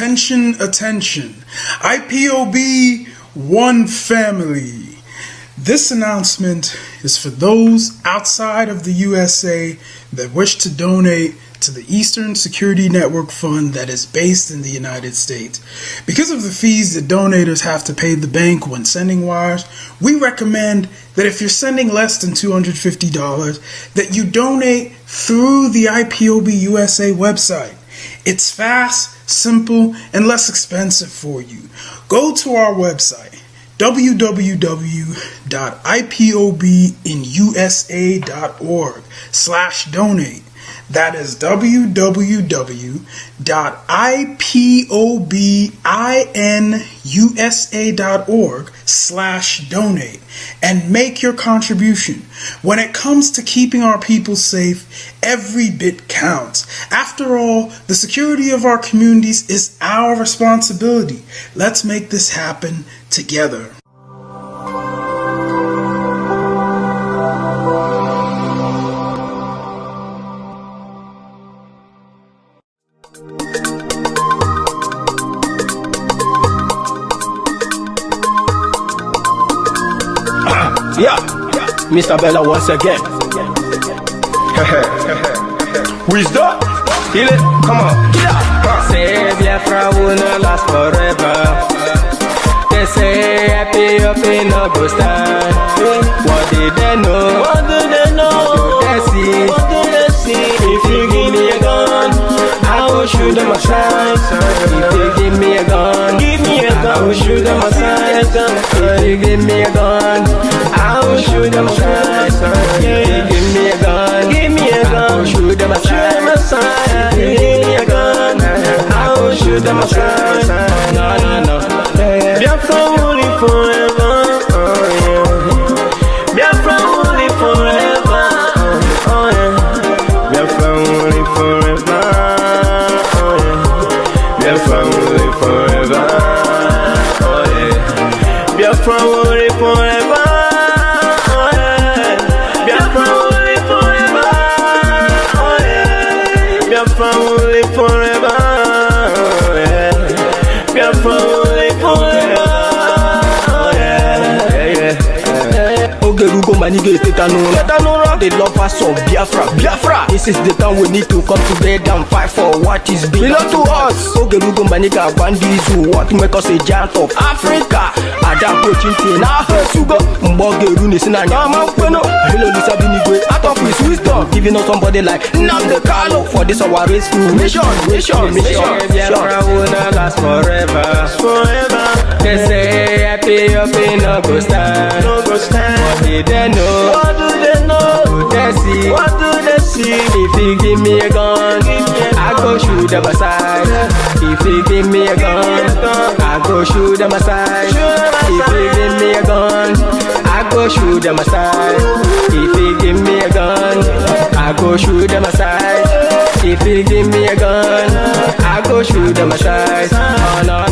Attention, attention. IPOB One Family. This announcement is for those outside of the USA that wish to donate to the Eastern Security Network Fund that is based in the United States. Because of the fees that donators have to pay the bank when sending wires, we recommend that if you're sending less than $250, that you donate through the IPOB USA website. It's fast, simple, and less expensive for you. Go to our website, www.ipobinusa.org/donate. That is www.ipobinusa.org/donate and make your contribution. When it comes to keeping our people safe, every bit counts. After all, the security of our communities is our responsibility. Let's make this happen together. Yeah, Mr. Bella once again. Wisdom, heal it, come on. Yeah. Say Biafra will not last forever. They say happy up in no go stand. What did they know? What do they know? What do they see? What do they see? If you give me a gun, I will shoot them aside. If you give me a gun, give me a gun, I will shoot them aside. If you give me a gun, I will shoot them aside. If you give me a gun, give me a gun, I will shoot them aside. If you give me a gun, I will shoot them aside. No, no, no. Biafra will live forever. Biafra will live forever. Biafra will live forever. Biafra will live forever. Biafra will live forever. Biafra will live forever. Biafra will live forever. Biafra will live forever. Ogerugo manige tetanura. The lovers of Biafra. This is the time we need to come together and fight for what is belong to us. Ogerugo maniga bandizu, what make us a giant of Africa. Adam Pochinti na Sugo Mbogeru Nisina Nyama Kweno. Hello Lisa Binigwe, out of his wisdom, giving us somebody like Namde Carlo for this our rescue mission. Biafra will not last forever. They say happy up in no go stand. What did they know? What do they know? What do they see? What do they see? If you give me a gun, I go shoot them aside. If you give me a gun, I go shoot them aside. If you give me a gun, I go shoot them aside. If you give me a gun, I go shoot them aside. If you give me a gun, I go shoot them aside. Oh no.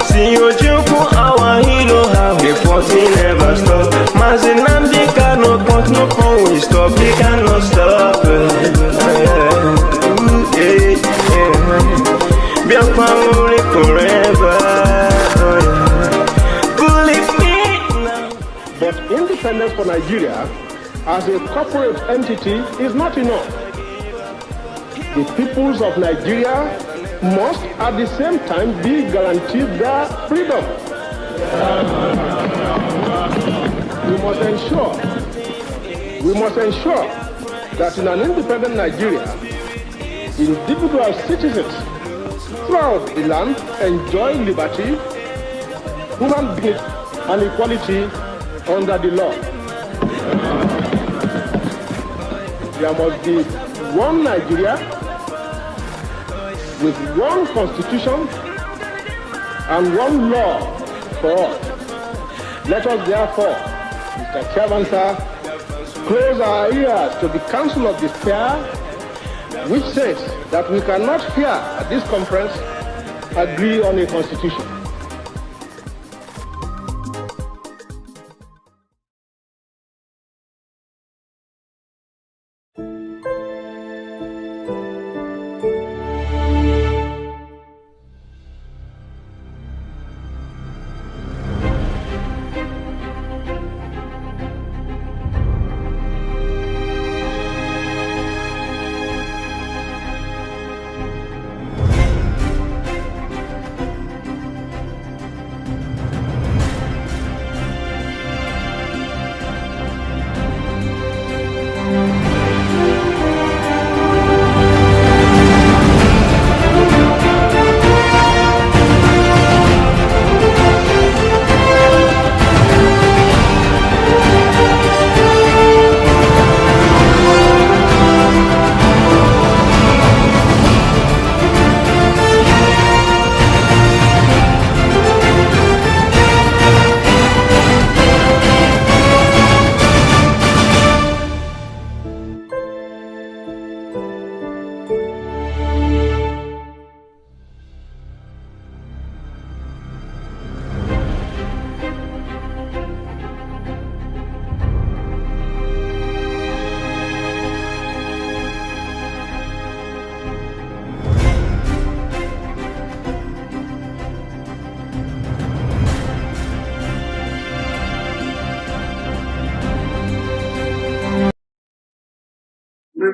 See you joke, our hero, how the fighting never stop. Mazinamdi cannot but no phone we stop, he cannot stop. Biafra will live forever. Believe me now. But independence for Nigeria as a corporate entity is not enough. The peoples of Nigeria must at the same time be guaranteed their freedom. We must ensure that in an independent Nigeria, individual citizens throughout the land enjoy liberty, human dignity, and equality under the law. There must be one Nigeria with one constitution and one law for all. Let us therefore, Mr. Chairman, sir, close our ears to the counsel of despair, which says that we cannot here at this conference agree on a constitution.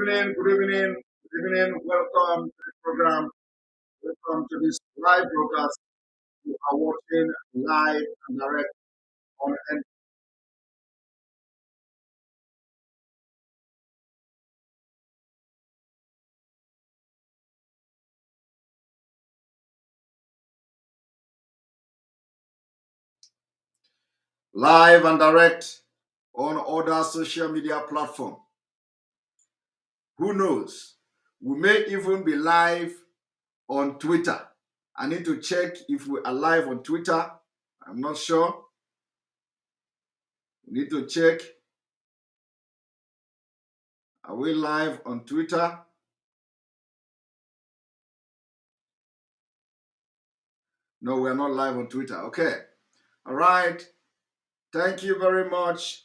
evening, good evening, good evening. Welcome to the program. Welcome to this live broadcast. You are watching live and direct on N. Live and direct on other social media platform. Who knows? We may even be live on Twitter. I need to check if we are live on Twitter. I'm not sure. We need to check. Are we live on Twitter? No, we're not live on Twitter. Okay. All right. Thank you very much.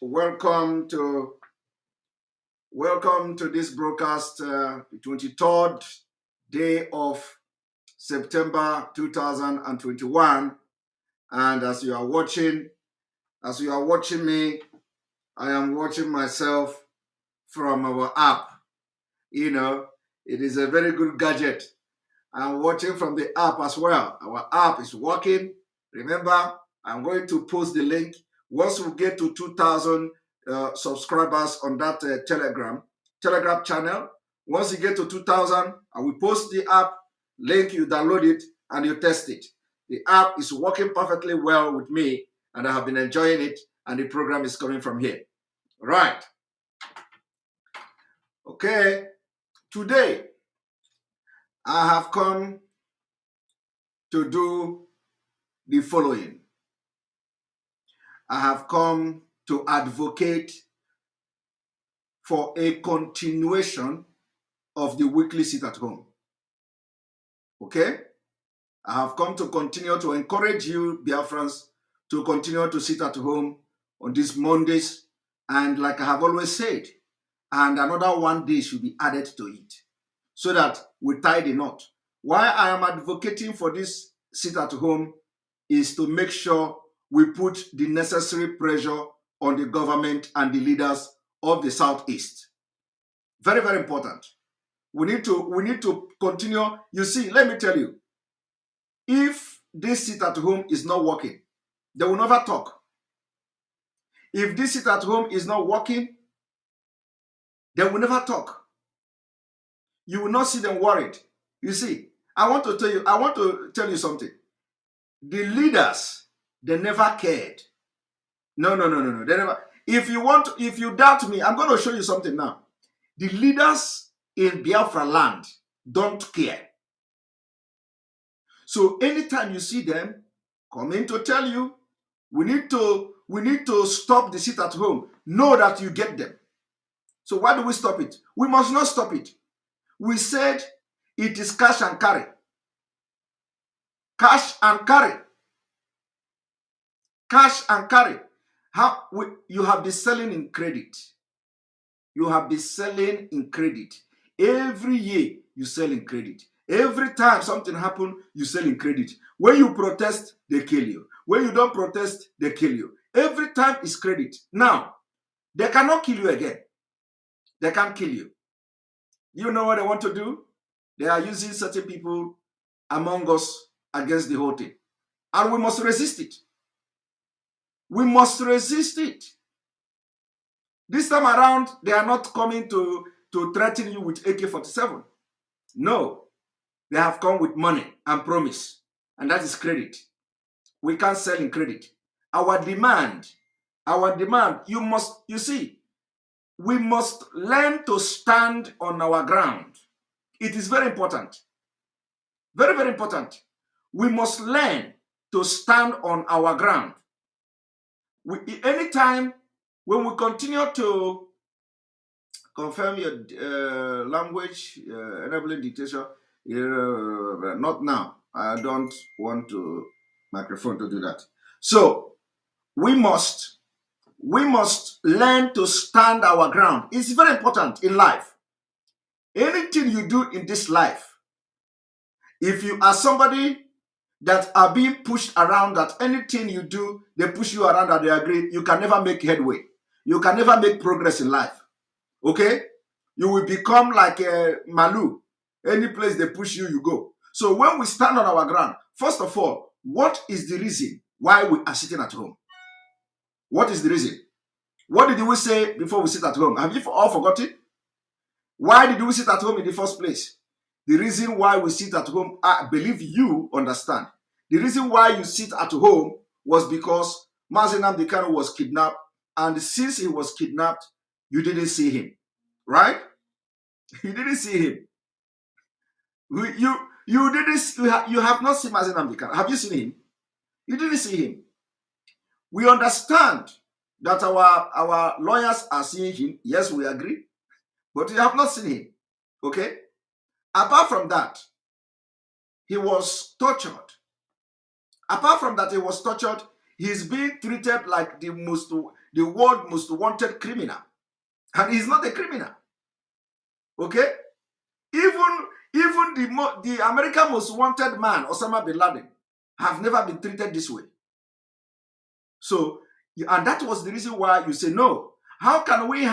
Welcome to this broadcast, the 23rd day of September 2021. And as you are watching me, I am watching myself from our app. You know, it is a very good gadget. I'm watching from the app as well. Our app is working. Remember, I'm going to post the link. Once we get to 2,000 subscribers on that Telegram channel, once you get to 2,000, I will post the app link, you download it, and you test it. The app is working perfectly well with me, and I have been enjoying it, and the program is coming from here. Right. Okay. Today, I have come to do the following. I have come to advocate for a continuation of the weekly sit at home. Okay? I have come to continue to encourage you, Biafrans, to continue to sit at home on these Mondays. And like I have always said, and another one day should be added to it so that we tie the knot. Why I am advocating for this sit at home is to make sure we put the necessary pressure on the government and the leaders of the Southeast. Very, very important. We need to continue. You see, let me tell you, if this sit at home is not working, they will never talk. If this sit at home is not working, they will never talk. You will not see them worried. You see, I want to tell you something. The leaders, they never cared. No. They never. If you doubt me, I'm going to show you something now. The leaders in Biafra land don't care. So anytime you see them coming to tell you, we need to stop the sit at home, know that you get them. So why do we stop it? We must not stop it. We said it is cash and carry. Cash and carry. Cash and carry. You have been selling in credit. You have been selling in credit. Every year you sell in credit. Every time something happens, you sell in credit. When you protest, they kill you. When you don't protest, they kill you. Every time is credit. Now, they cannot kill you again. They can't kill you. You know what they want to do? They are using certain people among us against the whole thing. And we must resist it. We must resist it. This time around, they are not coming to threaten you with AK-47. No. They have come with money and promise. And that is credit. We can't sell in credit. Our demand, you see, we must learn to stand on our ground. It is very important. Very, very important. We must learn to stand on our ground. Anytime when we continue to confirm your language, enabling dictation, not now. I don't want to microphone to do that. So we must learn to stand our ground. It's very important in life. Anything you do in this life, if you are somebody that are being pushed around, that anything you do, they push you around and they agree, you can never make headway. You can never make progress in life. Okay? you will become like a Malu. Any place they push you, you go. So when we stand on our ground, first of all, what is the reason why we are sitting at home? What is the reason? What did we say before we sit at home? Have you all forgotten? Why did we sit at home in the first place? The reason why we sit at home, I believe you understand. The reason why you sit at home was because Mazi Nnamdi Kanu was kidnapped, and since he was kidnapped, you didn't see him, right? You didn't see him. You have not seen Mazi Nnamdi Kanu. Have you seen him? You didn't see him. We understand that our lawyers are seeing him. Yes, we agree. But you have not seen him. Okay? Apart from that, he was tortured. Apart from that, he was tortured. He's being treated like the world most wanted criminal. And he's not a criminal. Okay? Even the American most wanted man, Osama bin Laden, have never been treated this way. So, and that was the reason why you say, no, how can we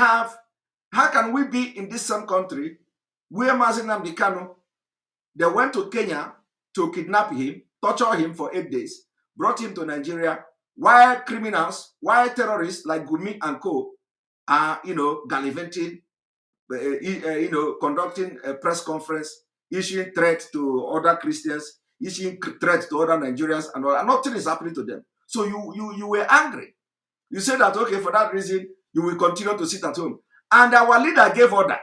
be in this same country where Mazi Nnamdi Kanu, they went to Kenya to kidnap him, torture him for 8 days, brought him to Nigeria, while criminals, while terrorists like Gumi and co are, gallivanting, conducting a press conference, issuing threats to other Christians, issuing threats to other Nigerians, and all. And nothing is happening to them. So you were angry. You said that, okay, for that reason, you will continue to sit at home. And our leader gave order.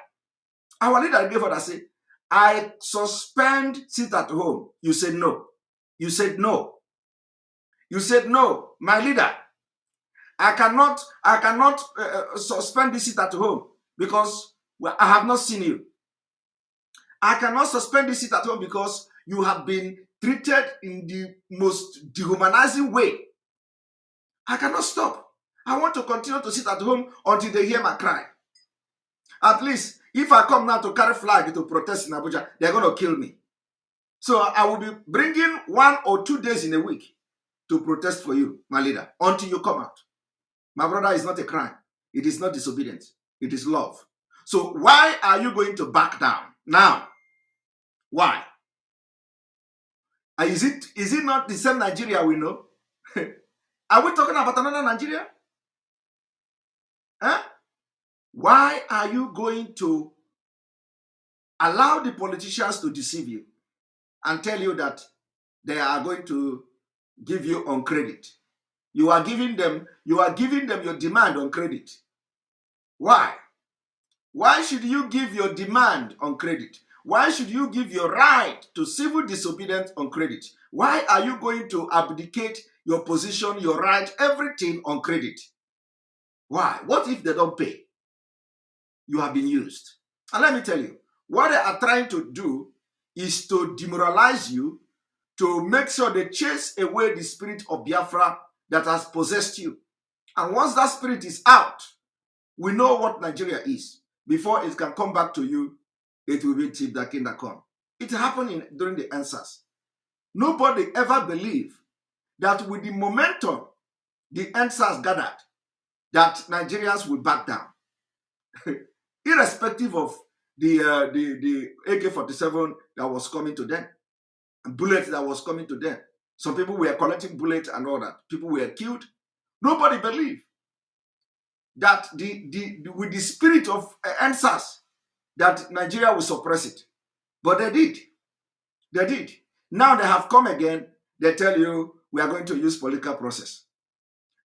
Our leader gave order, say, I suspend sit at home. You said no. You said no. You said no. My leader, I cannot suspend this sit at home because I have not seen you. I cannot suspend this sit at home because you have been treated in the most dehumanizing way. I cannot stop. I want to continue to sit at home until they hear my cry. At least, if I come now to carry flag to protest in Abuja, they're going to kill me. So I will be bringing 1 or 2 days in a week to protest for you, my leader, until you come out. My brother, is not a crime. It is not disobedience. It is love. So why are you going to back down now? Why? Is it not the same Nigeria we know? Are we talking about another Nigeria? Huh? Why are you going to allow the politicians to deceive you and tell you that they are going to give you on credit? You are giving them your demand on credit. Why? Why should you give your demand on credit? Why should you give your right to civil disobedience on credit? Why are you going to abdicate your position, your right, everything on credit? Why? What if they don't pay? You have been used. And let me tell you, what they are trying to do is to demoralize you, to make sure they chase away the spirit of Biafra that has possessed you. And once that spirit is out, we know what Nigeria is. Before it can come back to you, it will be tip that can come. It happened during the answers. Nobody ever believed that with the momentum the answers gathered, that Nigerians will back down. Irrespective of the AK-47 that was coming to them, and bullets that was coming to them. Some people were collecting bullets and all that. People were killed. Nobody believed that with the spirit of answers that Nigeria will suppress it. But they did. They did. Now they have come again. They tell you, we are going to use political process.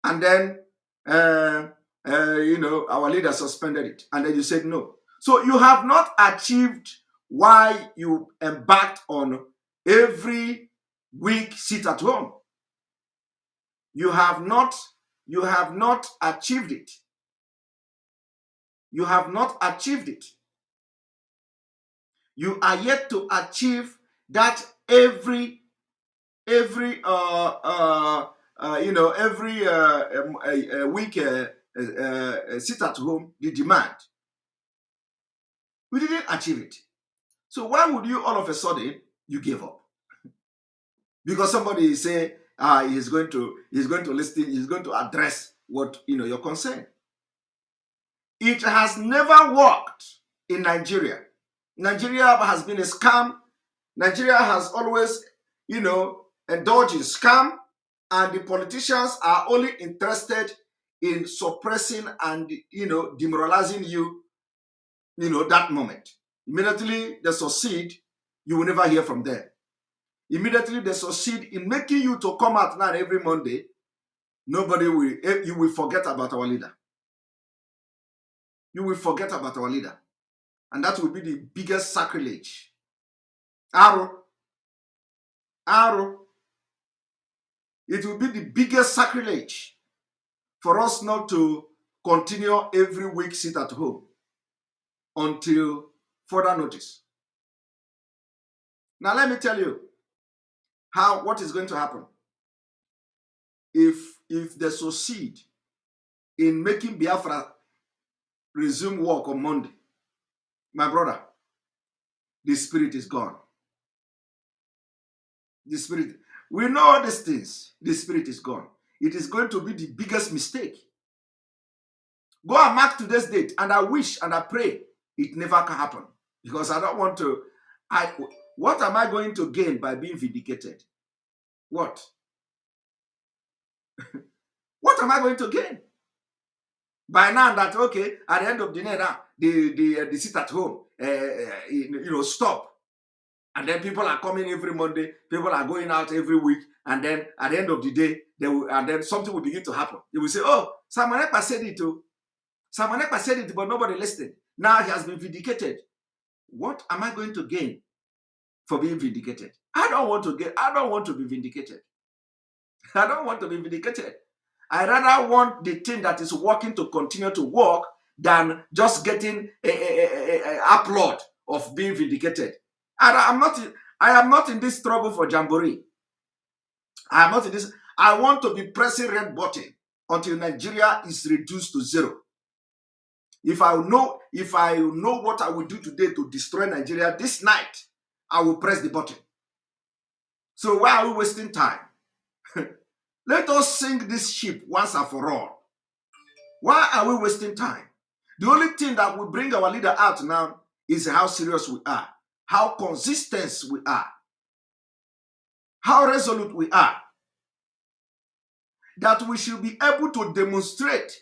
And then, our leader suspended it. And then you said no. So you have not achieved why you embarked on every week sit at home. You have not achieved it. You have not achieved it. You are yet to achieve that every week sit at home, the demand. We didn't achieve it. So why would you all of a sudden you give up? Because somebody say he's going to listen, he's going to address what your concern. It has never worked in Nigeria. Nigeria has been a scam. Nigeria has always, indulged in scam, and the politicians are only interested in suppressing and, demoralizing you, that moment. Immediately they succeed, you will never hear from them. Immediately they succeed in making you to come out now every Monday, you will forget about our leader. You will forget about our leader. And that will be the biggest sacrilege. Arrow. It will be the biggest sacrilege for us not to continue every week sit at home until further notice. Now let me tell you what is going to happen if they succeed in making Biafra resume work on Monday. My brother, the spirit is gone. The spirit, we know all these things. The spirit is gone. It is going to be the biggest mistake. Go and mark today's date, and I wish and I pray it never can happen, because I don't want to. What am I going to gain by being vindicated? What? What am I going to gain? By now that, okay, at the end of the day, the sit at home, stop. And then people are coming every Monday, people are going out every week, and then at the end of the day, and then something will begin to happen. They will say, oh, Samanepa said it too. Samanepa said it, but nobody listened. Now he has been vindicated. What am I going to gain for being vindicated? I don't want to be vindicated. I don't want to be vindicated. I rather want the thing that is working to continue to work than just getting a upload of being vindicated. I am not in this trouble for jamboree. I am not in this. I want to be pressing red button until Nigeria is reduced to zero. If I know what I will do today to destroy Nigeria this night, I will press the button. So why are we wasting time? Let us sink this ship once and for all. Why are we wasting time? The only thing that will bring our leader out now is how serious we are, how consistent we are, how resolute we are. That we should be able to demonstrate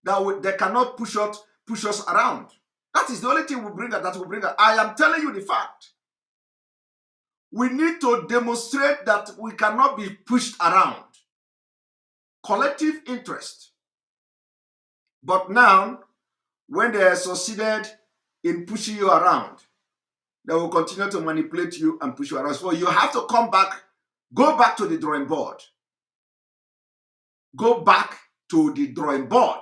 that they cannot push us around. That is the only thing that will bring us. I am telling you the fact. We need to demonstrate that we cannot be pushed around. Collective interest. But now, when they have succeeded in pushing you around, they will continue to manipulate you and push you around. So you have to go back to the drawing board. Go back to the drawing board.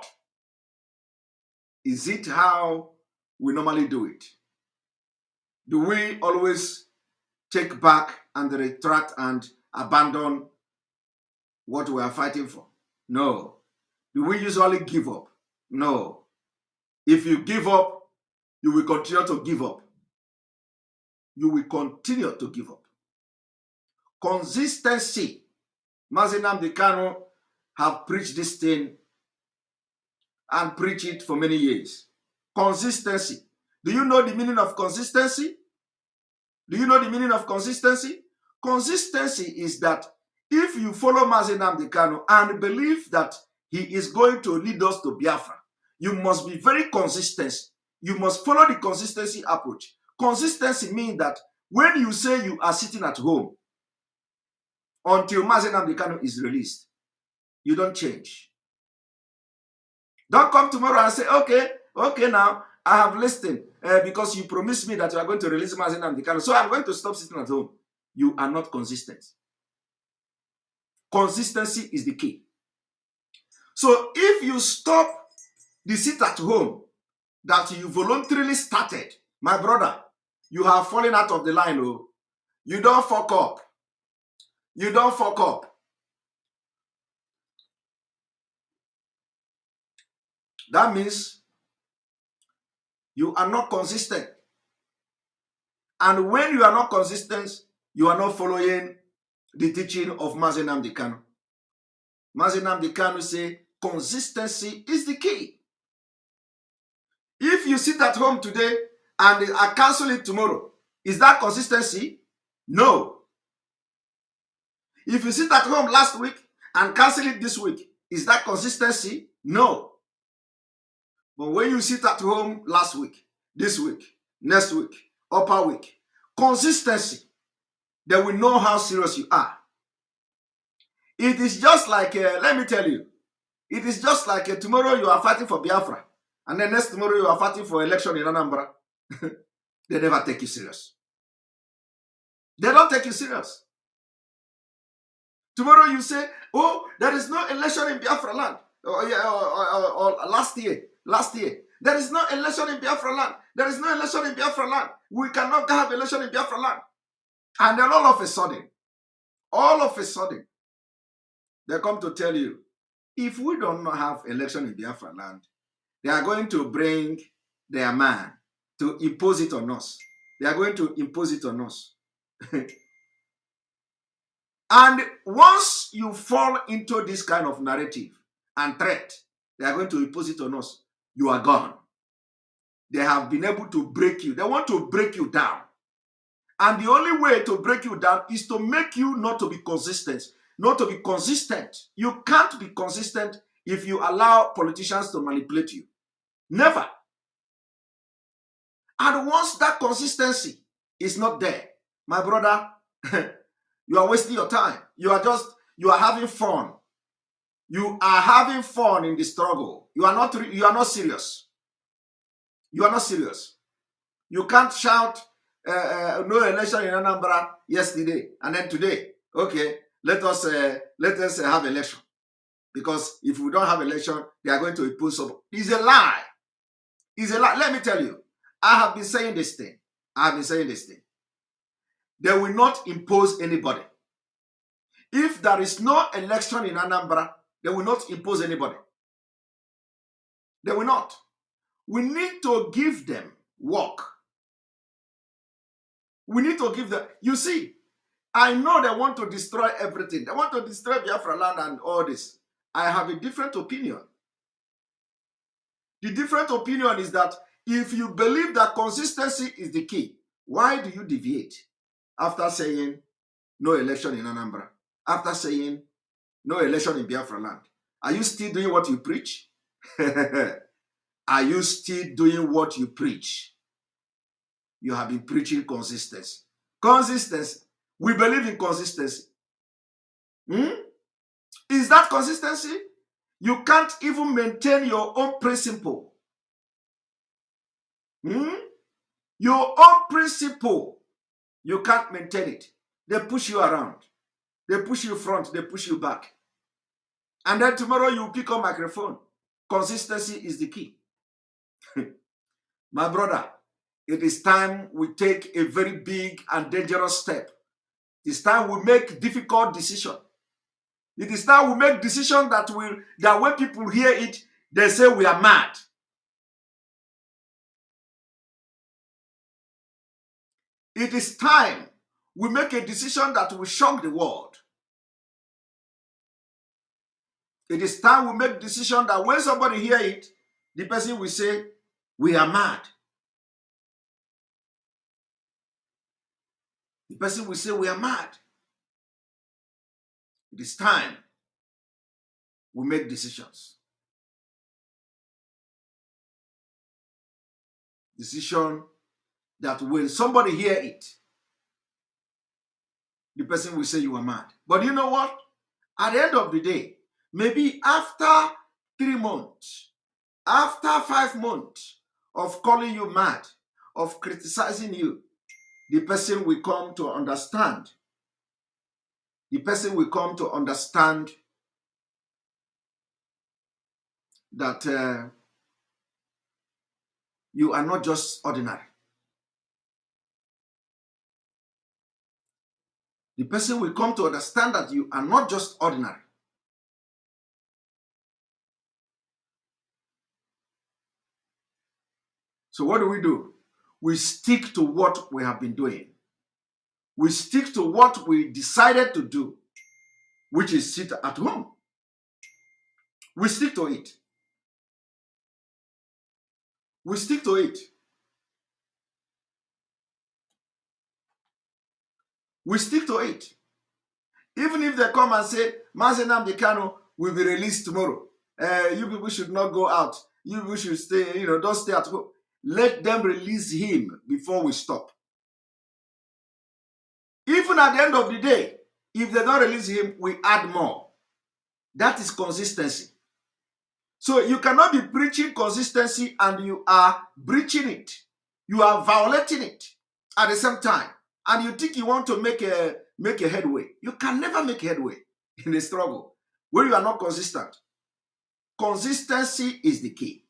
Is it how we normally do it? Do we always take back and retract and abandon what we are fighting for? No. Do we usually give up? No. If you give up, you will continue to give up. You will continue to give up. Consistency. Mazi Nnamdi Kanu have preached this thing and preached it for many years. Consistency. Do you know the meaning of consistency? Do you know the meaning of consistency? Consistency is that if you follow Mazi Nnamdi Kanu and believe that he is going to lead us to Biafra, you must be very consistent. You must follow the consistency approach. Consistency means that when you say you are sitting at home until Mazi Nnamdi Kanu is released, you don't change. Don't come tomorrow and say, okay, now I have listened because you promised me that you are going to release Mazi Nnamdi Kanu, so I'm going to stop sitting at home. You are not consistent. Consistency is the key. So if you stop the sit at home that you voluntarily started, my brother, you have fallen out of the line. Oh, you don't fuck up. You don't fuck up. That means you are not consistent. And when you are not consistent, you are not following the teaching of Mazi Nnamdi Kanu. Mazi Nnamdi Kanu say consistency is the key. If you sit at home today and I cancel it tomorrow. Is that consistency? No. If you sit at home last week and cancel it this week, is that consistency? No. But when you sit at home last week, this week, next week, upper week, consistency, they will know how serious you are. It is just like, let me tell you, it is just like tomorrow you are fighting for Biafra, and then next tomorrow you are fighting for election in Anambra. They never take you serious. They don't take you serious. Tomorrow you say, oh, there is no election in Biafra land. Or last year. There is no election in Biafra land. There is no election in Biafra land. We cannot have election in Biafra land. And then all of a sudden, they come to tell you, if we don't have election in Biafra land, they are going to bring their man to impose it on us. They are going to impose it on us. And once you fall into this kind of narrative and threat, they are going to impose it on us, you are gone. They have been able to break you. They want to break you down. And the only way to break you down is to make you not to be consistent. Not to be consistent. You can't be consistent if you allow politicians to manipulate you. Never. And once that consistency is not there, my brother, you are wasting your time. You are having fun. You are having fun in the struggle. You are not serious. You are not serious. You can't shout no election in Anambra yesterday and then today, okay, let us have election. Because if we don't have election, they are going to impose something. It's a lie. It's a lie. Let me tell you, I have been saying this thing. They will not impose anybody. If there is no election in Anambra, they will not impose anybody. They will not. We need to give them work. We need to give them. You see, I know they want to destroy everything. They want to destroy Biafra land and all this. I have a different opinion. The different opinion is that if you believe that consistency is the key, why do you deviate after saying no election in Anambra? After saying no election in Biafra land? Are you still doing what you preach? Are you still doing what you preach? You have been preaching consistency. Consistency. We believe in consistency. Is that consistency? You can't even maintain your own principle. Your own principle. You can't maintain it. They push you around. They push you front. They push you back. And then tomorrow you pick up microphone. Consistency is the key. My brother, it is time we take a very big and dangerous step. It's time we make difficult decisions. It is time we make decisions that when people hear it, they say we are mad. It is time we make a decision that will shock the world. It is time we make a decision that when somebody hear it, the person will say, we are mad. The person will say, we are mad. It is time we make decisions. Decision that when somebody hear it, the person will say you are mad. But you know what? At the end of the day, maybe after 3 months, after 5 months of calling you mad, of criticizing you, the person will come to understand. The person will come to understand that you are not just ordinary. The person will come to understand that you are not just ordinary. So what do? We stick to what we have been doing. We stick to what we decided to do, which is sit at home. We stick to it. We stick to it. We stick to it. Even if they come and say, Mazi Nnamdi Kanu will be released tomorrow. You people should not go out. You people should stay, don't stay at home. Let them release him before we stop. Even at the end of the day, if they don't release him, we add more. That is consistency. So you cannot be preaching consistency and you are breaching it. You are violating it at the same time. And you think you want to make a headway. You can never make headway in a struggle where you are not consistent. Consistency is the key.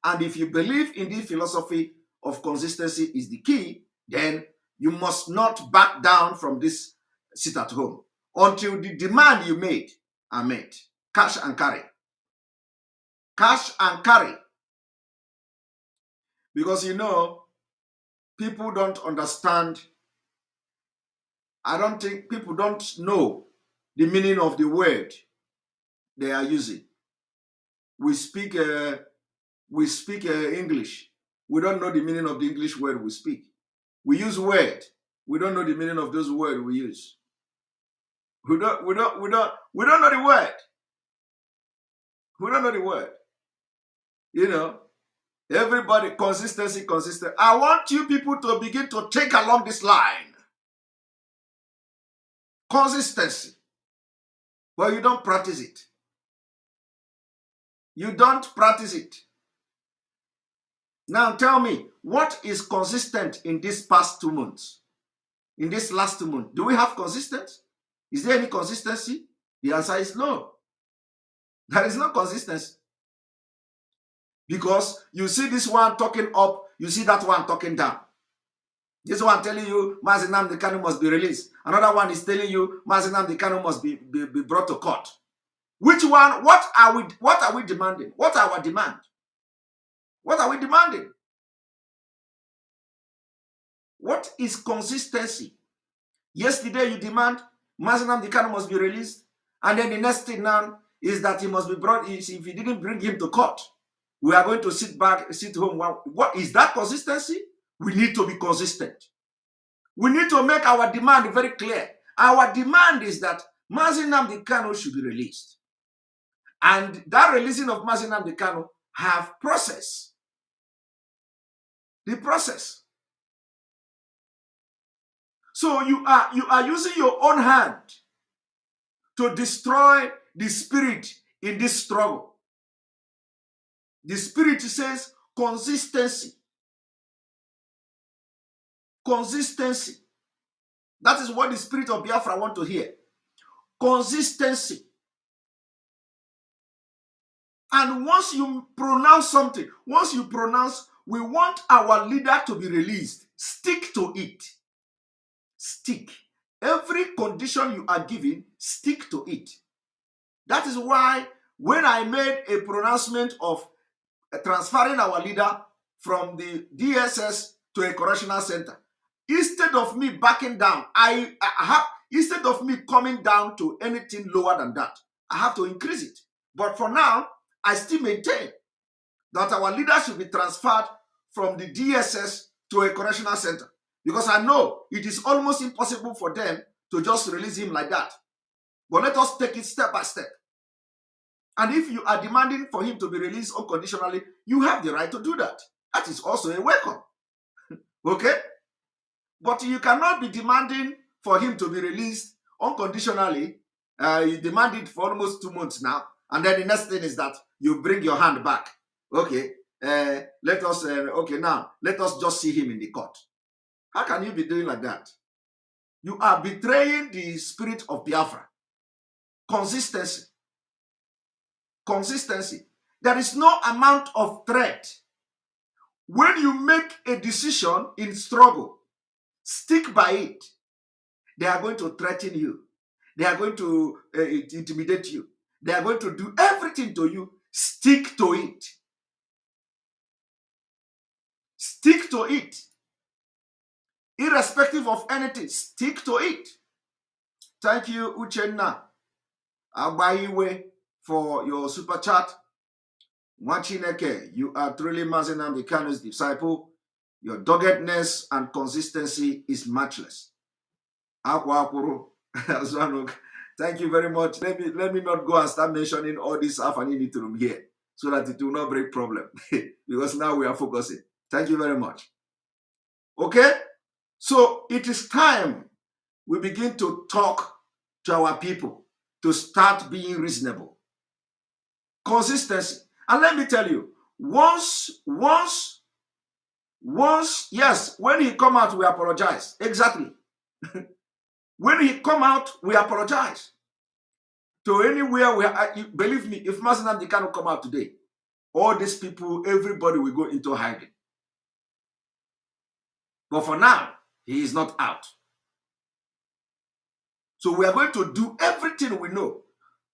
And if you believe in the philosophy of consistency is the key, then you must not back down from this sit at home until the demand you made are met. Cash and carry. Cash and carry. Because people don't understand. I don't think people don't know the meaning of the word they are using. We speak English. We don't know the meaning of the English word we speak. We use word. We don't know the meaning of those words we use. We don't know the word. We don't know the word. Everybody, consistency. I want you people to begin to take along this line. Consistency. But you don't practice it. You don't practice it. Now tell me, what is consistent in these past 2 months? In this last 2 months? Do we have consistency? Is there any consistency? The answer is no. There is no consistency. Because you see this one talking up, you see that one talking down. This one telling you Mazi Nnamdi Kanu must be released. Another one is telling you Mazi Nnamdi Kanu must be brought to court. Which one? What are we demanding? What are our demand? What are we demanding? What is consistency? Yesterday you demand Mazi Nnamdi Kanu must be released, and then the next thing now is that he must be brought. If you didn't bring him to court, we are going to sit home. What is that consistency? We need to be consistent. We need to make our demand very clear. Our demand is that Mazi Nnamdi Kanu should be released. And that releasing of Mazi Nnamdi Kanu have process. The process. So you are using your own hand to destroy the spirit in this struggle. The spirit says consistency. Consistency. That is what the spirit of Biafra want to hear. Consistency. And once you pronounce something, we want our leader to be released, stick to it. Stick. Every condition you are given, stick to it. That is why when I made a pronouncement of transferring our leader from the DSS to a correctional center, instead of me backing down, instead of me coming down to anything lower than that, I have to increase it. But for now, I still maintain that our leader should be transferred from the DSS to a correctional center. Because I know it is almost impossible for them to just release him like that. But let us take it step by step. And if you are demanding for him to be released unconditionally, you have the right to do that. That is also a welcome. Okay? But you cannot be demanding for him to be released unconditionally. You demand it for almost 2 months now. And then the next thing is that you bring your hand back. Okay, let us just see him in the court. How can you be doing like that? You are betraying the spirit of Biafra. Consistency. Consistency. There is no amount of threat. When you make a decision in struggle, stick by it. They are going to threaten you. They are going to intimidate you. They are going to do everything to you. Stick to it. Stick to it. Irrespective of anything, stick to it. Thank you, Uchenna Agbayiwe, for your super chat. Mwachineke, you are truly Mazi Nnamdi Kanu's disciple. Your doggedness and consistency is matchless. Thank you very much. Let me not go and start mentioning all this Afanini here so that it will not break problem because now we are focusing. Thank you very much. Okay, so it is time we begin to talk to our people to start being reasonable. Consistency. And let me tell you, once, yes, when he come out, we apologize. Exactly. When he come out, we apologize. To anywhere we are, believe me, if Mazinam cannot come out today, all these people, everybody will go into hiding. But for now, he is not out. So we are going to do everything we know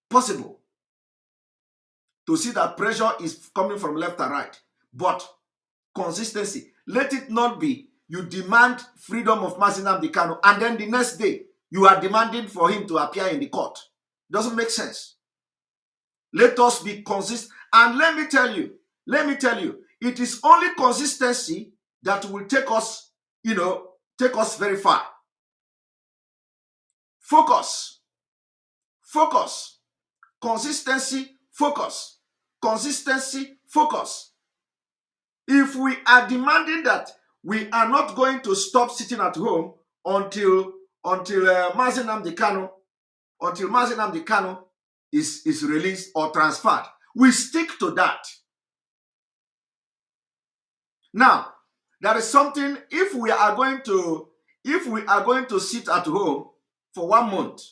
possible to see that pressure is coming from left and right. But consistency. Let it not be you demand freedom of Mazinam Kanu and then the next day you are demanding for him to appear in the court. Doesn't make sense. Let us be consistent. And let me tell you, it is only consistency that will take us, take us very far. Focus. Consistency, focus. Consistency, focus. If we are demanding that we are not going to stop sitting at home until Mazinam Kanu is released or transferred, we stick to that. Now, there is something. If we are going to sit at home for 1 month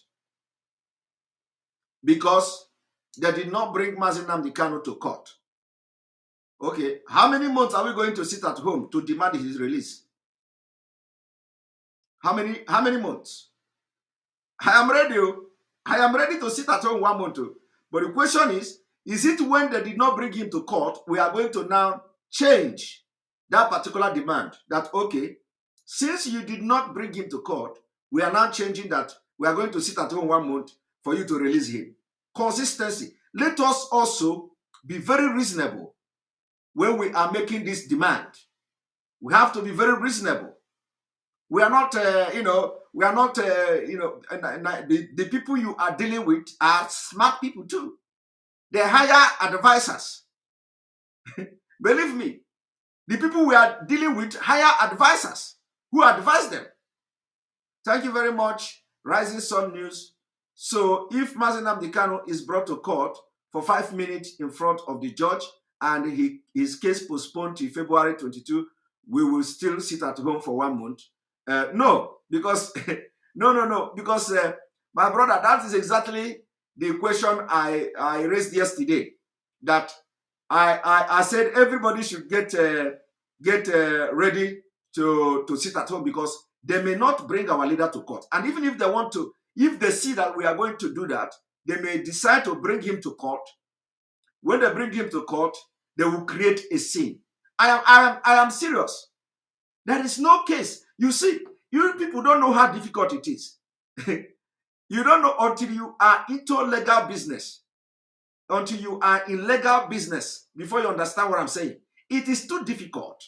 because they did not bring Mazinam Kanu to court, okay, how many months are we going to sit at home to demand his release? How many months? I am ready to sit at home 1 month. But the question is it when they did not bring him to court, we are going to now change that particular demand? That, okay, since you did not bring him to court, we are now changing that. We are going to sit at home 1 month for you to release him. Consistency. Let us also be very reasonable when we are making this demand. We have to be very reasonable. We are not, the people you are dealing with are smart people too. They hire advisors. Believe me, the people we are dealing with hire advisors who advise them. Thank you very much, Rising Sun News. So if Mazinam Kanu is brought to court for 5 minutes in front of the judge and his case postponed to February 22, we will still sit at home for 1 month. No, because because my brother, that is exactly the question I raised yesterday. That I said everybody should get ready to sit at home because they may not bring our leader to court. And even if they want to, if they see that we are going to do that, they may decide to bring him to court. When they bring him to court, they will create a scene. I am serious. There is no case. You see, you people don't know how difficult it is. You don't know until you are into legal business. Until you are in legal business, before you understand what I'm saying. It is too difficult.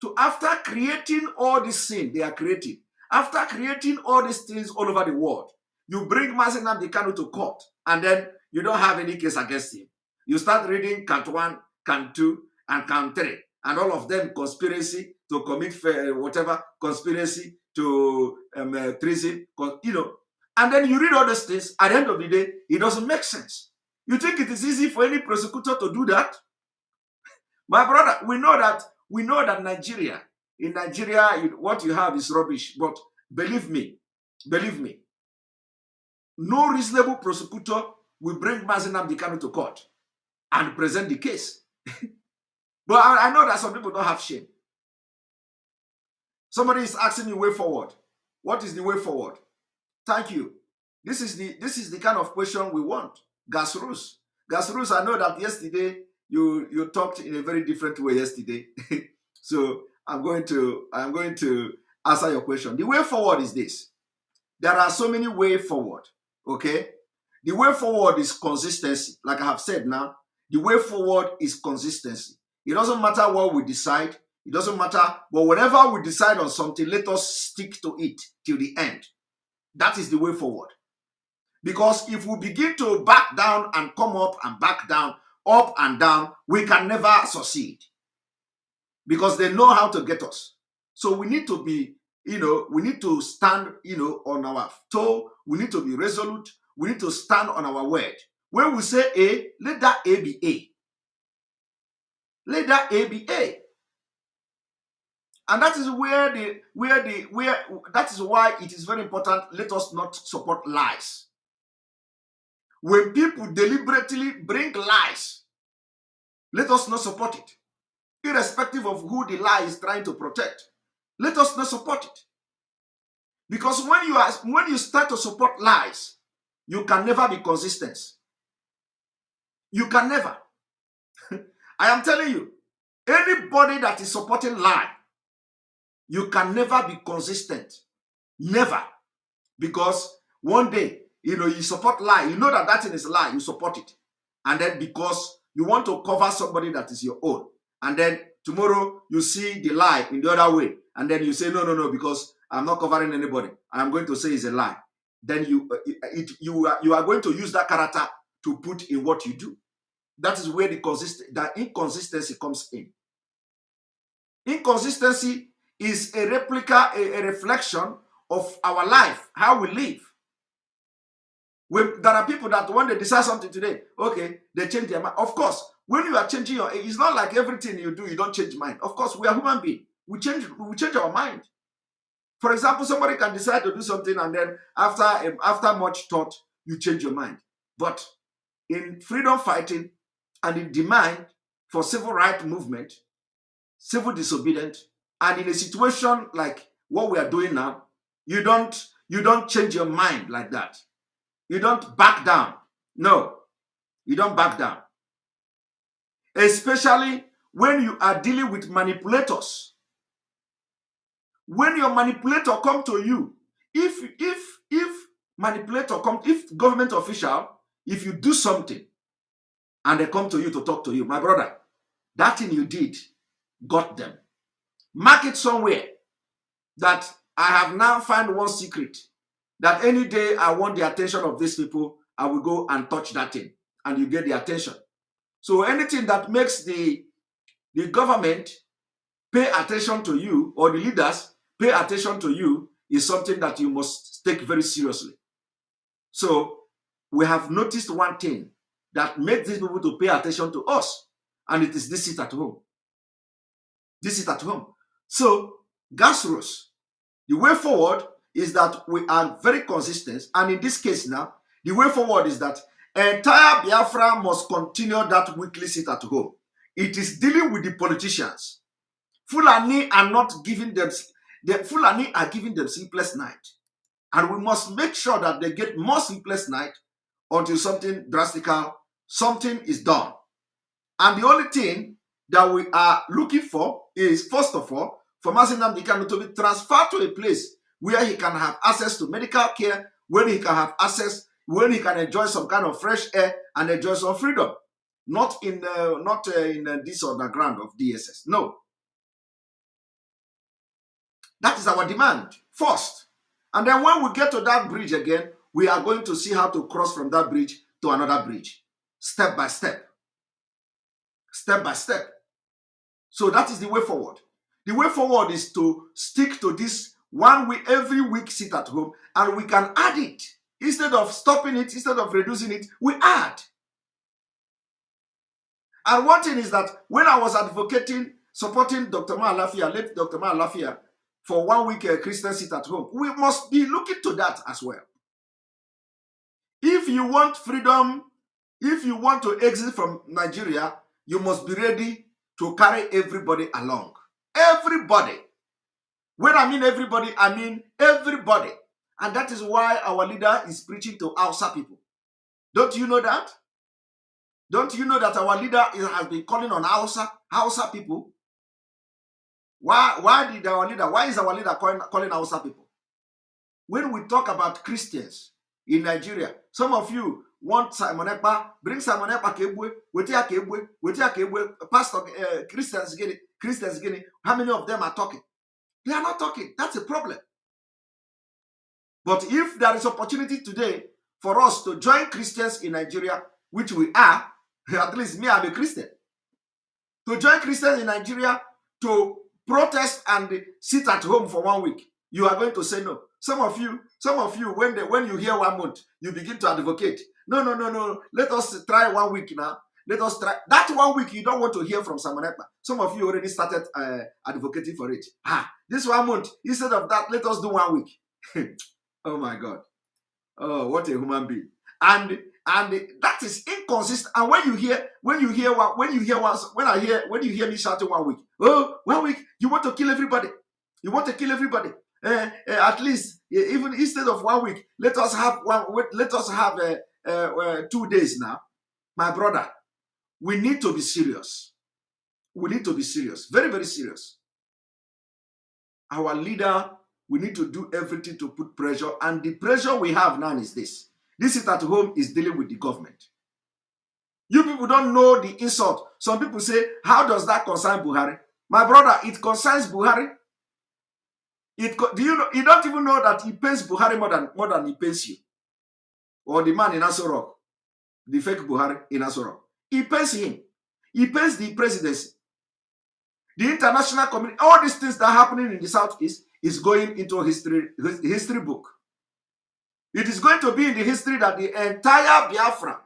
To, after creating all this scene they are creating, after creating all these things all over the world, you bring Mazinam Kanu to court, and then you don't have any case against him. You start reading count 1, count 2, and count 3, and all of them conspiracy to commit whatever, conspiracy to treason, and then you read all these things. At the end of the day, it doesn't make sense. You think it is easy for any prosecutor to do that? My brother, we know that in Nigeria, what you have is rubbish. But believe me, no reasonable prosecutor will bring Mazinam Kanu to court and present the case. But I know that some people don't have shame. Somebody is asking me way forward. What is the way forward? Thank you. This is the kind of question we want. Gasrus, I know that yesterday you talked in a very different way yesterday. So I'm going to answer your question. The way forward is this. There are so many ways forward. Okay? The way forward is consistency. Like I have said now, the way forward is consistency. It doesn't matter what we decide. It doesn't matter. But whenever we decide on something, let us stick to it till the end. That is the way forward. Because if we begin to back down and come up and back down, up and down, we can never succeed. Because they know how to get us. So we need to be, we need to stand, on our toe. We need to be resolute. We need to stand on our word. When we say A, let that A be A. Let that A be A. And that is that is why it is very important. Let us not support lies. When people deliberately bring lies, let us not support it. Irrespective of who the lie is trying to protect, let us not support it. Because when you start to support lies, you can never be consistent. You can never. I am telling you, anybody that is supporting lie, you can never be consistent. Never. Because one day, you support lie, you know that thing is a lie, you support it. And then because you want to cover somebody that is your own, and then tomorrow you see the lie in the other way, and then you say, no, because I'm not covering anybody, I'm going to say it's a lie. Then you are going to use that character to put in what you do. That is where the inconsistency comes in. Inconsistency is a replica, a reflection of our life, how we live. There are people that when they decide something today, okay, they change their mind. Of course, when you are changing it's not like everything you do, you don't change mind. Of course, we are human beings. We change our mind. For example, somebody can decide to do something and then after much thought, you change your mind. But in freedom fighting and in demand for civil rights movement, civil disobedience, and in a situation like what we are doing now, you don't change your mind like that. You don't back down. No, you don't back down. Especially when you are dealing with manipulators. When your manipulator come to you, if government official, if you do something and they come to you to talk to you, my brother, that thing you did got them. Mark it somewhere that I have now found one secret, that any day I want the attention of these people, I will go and touch that thing, and you get the attention. So anything that makes the government pay attention to you, or the leaders pay attention to you, is something that you must take very seriously. So we have noticed one thing that makes these people to pay attention to us, and it is this sit at home. This sit at home. So, grassroots, the way forward is that we are very consistent, and in this case now, the way forward is that entire Biafra must continue that weekly sit at home. It is dealing with the politicians. Fulani are not giving them, Fulani are giving them sleepless night. And we must make sure that they get more sleepless night until something drastic, something is done. And the only thing that we are looking for is, first of all, for Mazi Nnamdi Kanu to be transferred to a place where he can have access to medical care, when he can have access, when he can enjoy some kind of fresh air and enjoy some freedom. Not in this underground of DSS. No. That is our demand first. And then when we get to that bridge again, we are going to see how to cross from that bridge to another bridge. Step by step. Step by step. So that is the way forward. The way forward is to stick to this 1 week, every week sit at home, and we can add it. Instead of stopping it, instead of reducing it, we add. And one thing is that when I was advocating, supporting Dr. Malafia, late Dr. Malafia, for 1 week Christian sit at home, we must be looking to that as well. If you want freedom, if you want to exit from Nigeria, you must be ready to carry everybody along. Everybody. When I mean everybody, I mean everybody. And that is why our leader is preaching to Hausa people. Don't you know that? Don't you know that our leader has been calling on Hausa people? Why is our leader calling Hausa people? When we talk about Christians in Nigeria, some of you want Simon Ekpa, bring Simon Ekpa Kebwe, Wetia Kebwe, Pastor Christians Guinea. How many of them are talking? They are not talking. That's a problem. But if there is opportunity today for us to join Christians in Nigeria, which we are, at least me, I'm a Christian, to join Christians in Nigeria to protest and sit at home for 1 week, you are going to say no. Some of you, when you hear 1 month, you begin to advocate. No. Let us try 1 week now. Let us try. That 1 week, you don't want to hear from Samanekpa. Some of you already started advocating for it. This 1 month, instead of that, let us do 1 week. Oh my God. Oh, what a human being. And that is inconsistent. And when you hear me shouting 1 week, oh, 1 week, you want to kill everybody. You want to kill everybody. At least, even instead of 1 week, let us have 2 days now. My brother, we need to be serious. We need to be serious. Very, very serious. Our leader, we need to do everything to put pressure. And the pressure we have now is this. This is at home is dealing with the government. You people don't know the insult. Some people say, how does that concern Buhari? My brother, it concerns Buhari. Do you know? You don't even know that he pays Buhari more than he pays you. Or the man in Aso Rock, the fake Buhari in Aso Rock. He pays him. He pays the presidency. The international community, all these things that are happening in the Southeast is going into history book. It is going to be in the history that the entire Biafra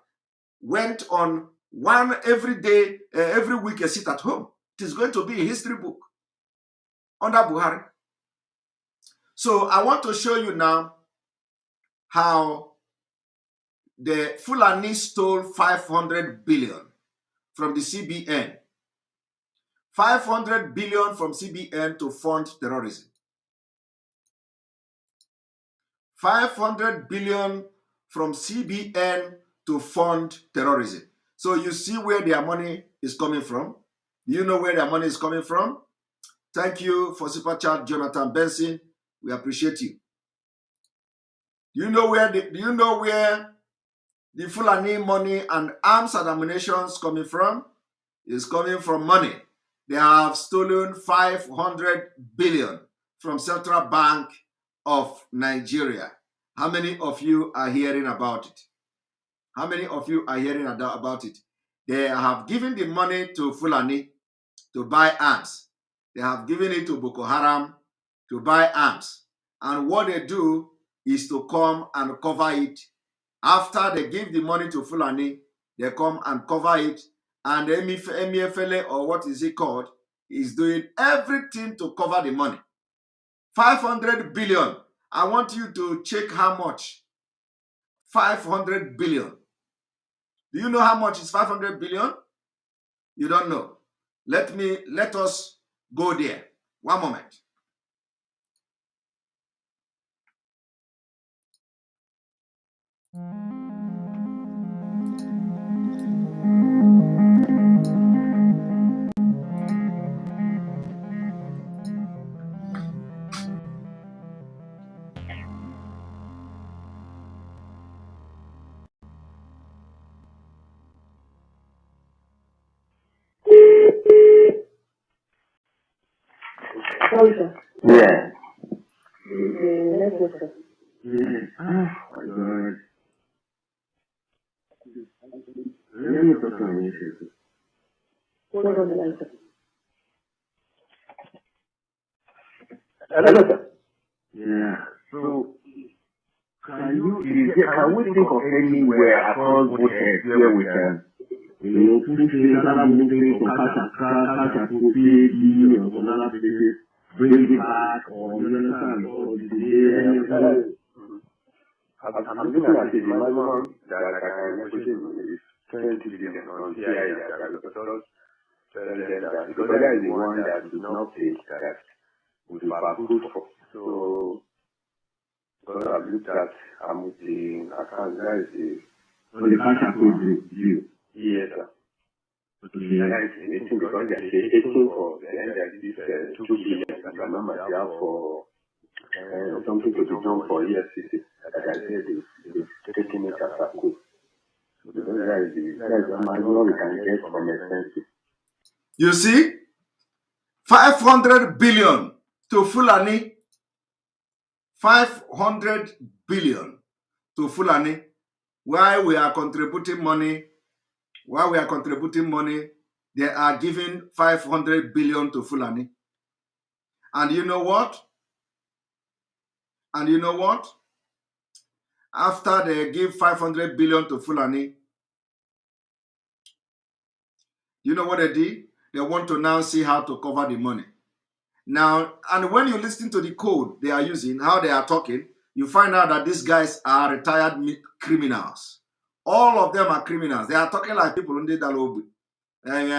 went on one every day, every week, a sit at home. It is going to be a history book under Buhari. So I want to show you now how the Fulani stole 500 billion from the CBN. 500 billion from CBN to fund terrorism. 500 billion from CBN to fund terrorism. So you see where their money is coming from. Do you know where their money is coming from? Thank you for super chat, Jonathan Benson. We appreciate you. Do you know where the Fulani money and arms and ammunition is coming from? It's coming from money. They have stolen 500 billion from Central Bank of Nigeria. How many of you are hearing about it? How many of you are hearing about it? They have given the money to Fulani to buy arms. They have given it to Boko Haram to buy arms. And what they do is to come and cover it. After they give the money to Fulani, they come and cover it. And MEFLA, or what is it called, is doing everything to cover the money. 500 billion. I want you to check how much. 500 billion. Do you know how much is 500 billion? You don't know. Let us go there. 1 moment. Yeah. Let me talk to you. Hello, sir. Yeah. So, can we think of anywhere across both heads where we can, push another movement from Kasha to PD or another places, bring it back, or you understand, or the I'm looking at the maximum that I can negotiate is 20 billion on CIA because that is the one that is not paid that we are good for. So, because I've looked at the account, that is the Kasha view. Yes, sir. It's because they are taking for the end of this 2 billion that I remember they have for something to be done for EFCC. Like I said, they're taking it as a coup. So that is the maximum we can get from expenses. You see? 500 billion to Fulani. 500 billion to Fulani. While we are contributing money, they are giving 500 billion to Fulani. And you know what? After they give 500 billion to Fulani, you know what they did? They want to now see how to cover the money. Now, and when you listen to the code they are using, how they are talking, you find out that these guys are retired criminals. All of them are criminals. They are talking like people in the Dalobu. They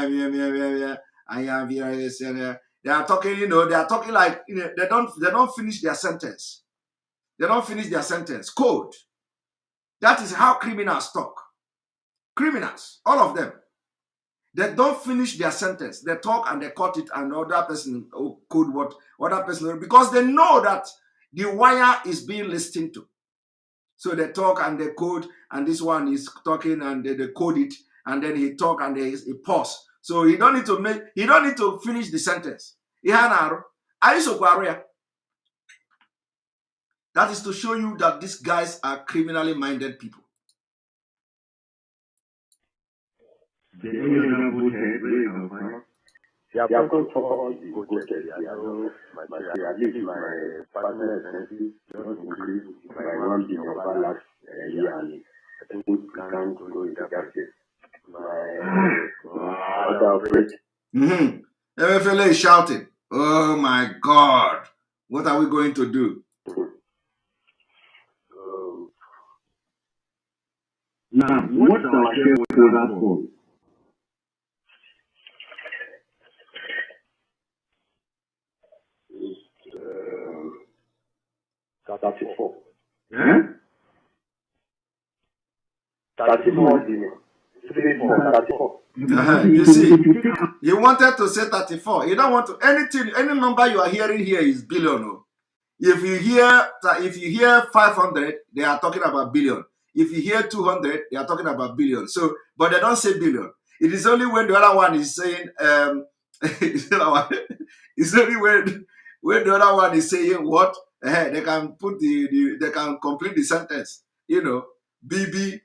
are talking, they are talking like, they don't finish their sentence. They don't finish their sentence. Code. That is how criminals talk. Criminals, all of them. They don't finish their sentence. They talk and they cut it, and the other person code what other person, because they know that the wire is being listened to. So they talk and they code, and this one is talking and they code it, and then he talk and he pause. So he don't need to finish the sentence. That is to show you that these guys are criminally minded people. Yeah, I'm going to all the good at least my partner expenses just increased by 1 billion over last year, and I think we can't go into that case. My other operation. MFLA is shouting, oh my God, what are we going to do? Now, what's our shareholder for? It's 34. Yeah? 34 billion. 34. You see, you wanted to say 34. You don't want to any number you are hearing here is billion. If you hear 500, they are talking about billion. If you hear 200, they are talking about billion. So, but they don't say billion. It is only when the other one is saying it's only when the other one is saying what they can put they can complete the sentence. BB.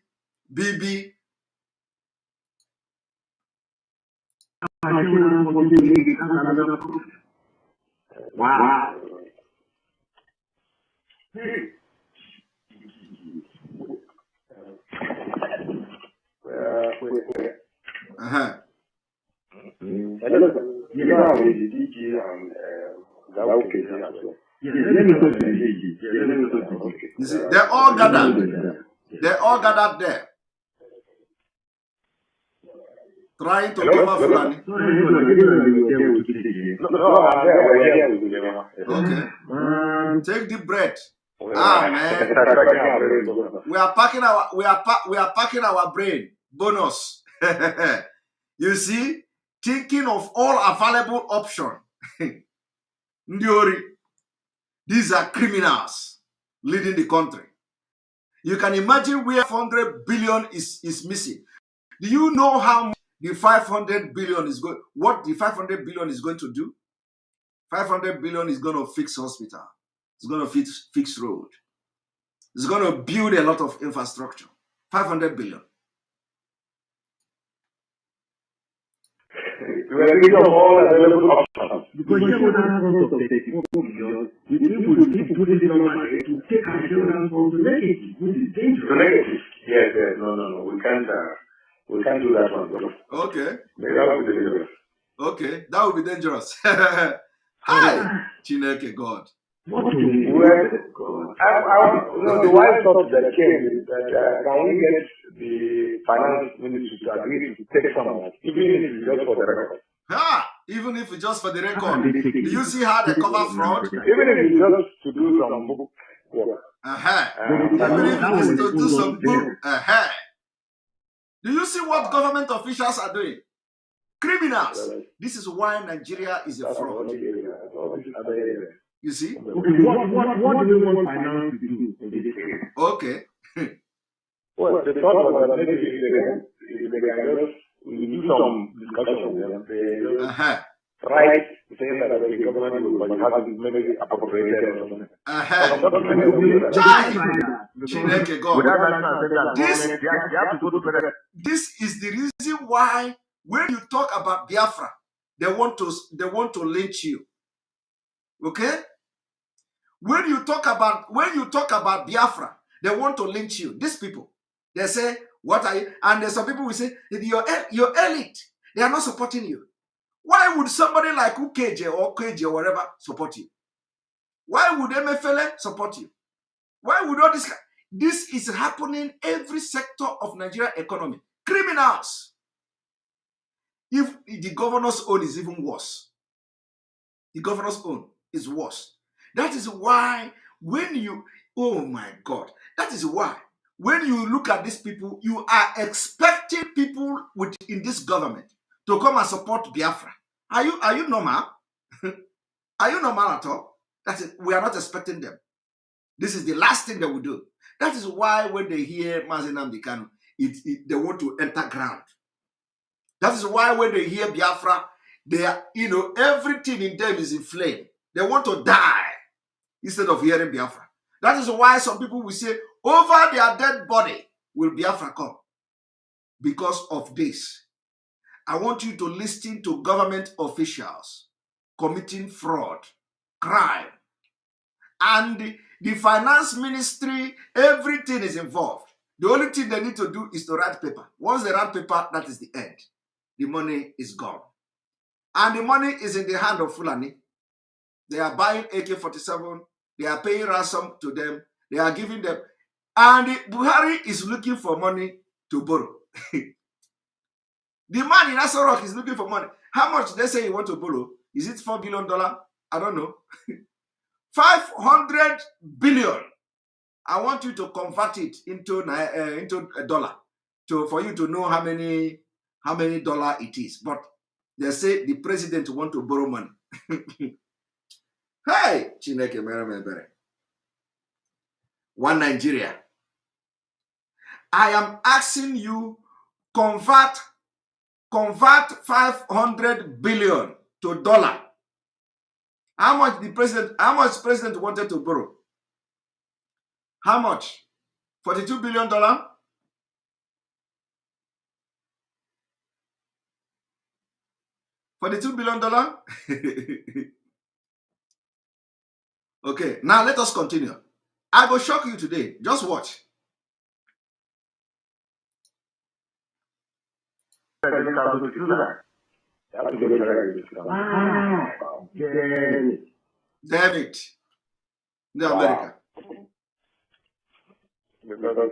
Wow. You see, they're all gathered. They're all gathered there, trying to cover Fulani. Okay. Take deep breath. Man. We are packing our brain. Bonus. You see, thinking of all available options. Ndiori. These are criminals leading the country. You can imagine where 400 billion is missing. Do you know how much the 500 billion is going? What the 500 billion is going to do? 500 billion is going to fix hospital. It's going to fix road. It's going to build a lot of infrastructure. 500 billion. We are thinking of all available options. Because shareholders of 34 billion, we think we need to put it in our market to take our shareholders from the negative, which is dangerous. Yes, no. We can't do that one. Okay. That would be dangerous. Okay, that would be dangerous. Hi, Chineke God. The wise thought that came is that can we get the finance ministry to agree to take some of it, even if it's just for the record? Even if it's just for the record. Do you see how they cover fraud? Even if it's just to do some book work. Even if it's to do some book. Do you see what government officials are doing? Criminals. This is why Nigeria is a fraud. You see? Okay, what do we want finance to do? Okay. Well, the thought was that maybe they can just do some discussion with them. right saying that the government will have maybe appropriated or something. This is the reason why when you talk about Biafra, they want to lynch you. Okay? When you talk about Biafra, they want to lynch you. These people, they say, what are you? And there's some people will say, your elite, they are not supporting you. Why would somebody like Ukeje or Keje or whatever support you? Why would MFLA support you? Why would all this? This is happening every sector of Nigeria economy. Criminals. If the governor's own is even worse. The governor's own is worse. That is why when you, oh my God, that is why when you look at these people, you are expecting people in this government to come and support Biafra. Are you normal? Are you normal at all? That's it. We are not expecting them. This is the last thing they will do. That is why when they hear Mazi Nnamdi Kanu, they want to enter ground. That is why when they hear Biafra, they are, everything in them is in flame. They want to die instead of hearing Biafra. That is why some people will say, over their dead body will Biafra come. Because of this, I want you to listen to government officials committing fraud, crime, and the finance ministry, everything is involved. The only thing they need to do is to write paper. Once they write paper, that is the end. The money is gone. And the money is in the hand of Fulani. They are buying AK-47. They are paying ransom to them. They are giving them. And Buhari is looking for money to borrow. The man in Asarok is looking for money. How much they say you want to borrow? Is it $4 billion? I don't know. 500 billion. I want you to convert it into a dollar for you to know how many dollar it is. But they say the president want to borrow money. Hey, Chineke mere. One Nigeria. I am asking you, convert 500 billion to dollar. How much president wanted to borrow? How much? $42 billion? $42 billion? Okay, now let us continue. I will shock you today. Just watch. Wow. Damn it. The America. Because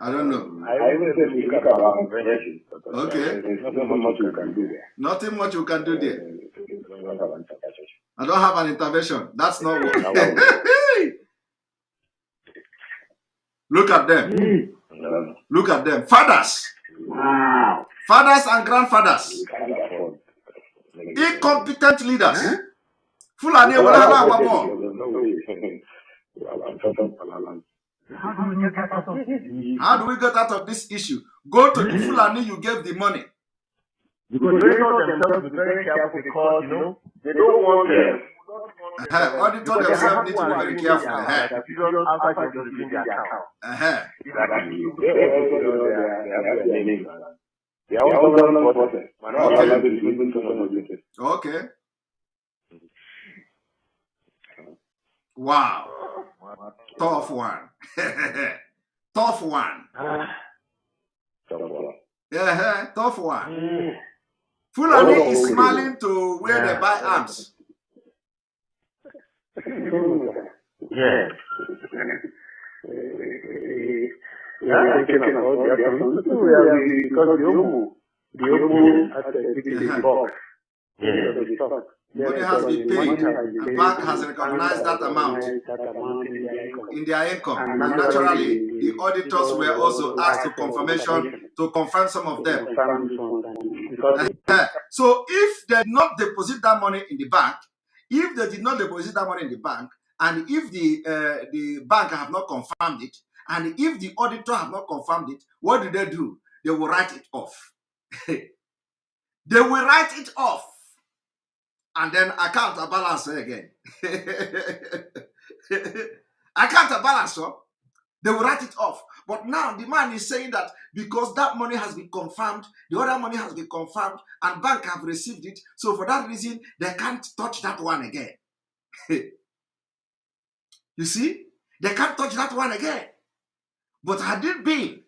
I don't know. I even said we talk about invention. Okay. There's nothing much you can do there. Nothing much you can do there. I don't have an intervention. That's not what. Look at them. Look at them. Fathers. Wow. Fathers and grandfathers. Incompetent leaders. Fulani. How do we get out of this issue? Go to the Fulani you gave the money. Because they know themselves to be very careful because, they don't want them. Auditor themselves need to be very careful. Okay. Wow. Tough one. Tough one. Tough one. Fulani is smiling to where they buy arms. Yeah. Money has been paid. The bank has recognized that amount in their income. And naturally, the auditors were also asked to confirm some of them. So if they did not deposit that money in the bank, and if the bank have not confirmed it, and if the auditor have not confirmed it, what do? They will write it off. They will write it off. and then account balance again. Account balance, so they will write it off. But now the man is saying that because that money has been confirmed, the other money has been confirmed, and bank have received it, so for that reason, they can't touch that one again. You see? They can't touch that one again. But had it been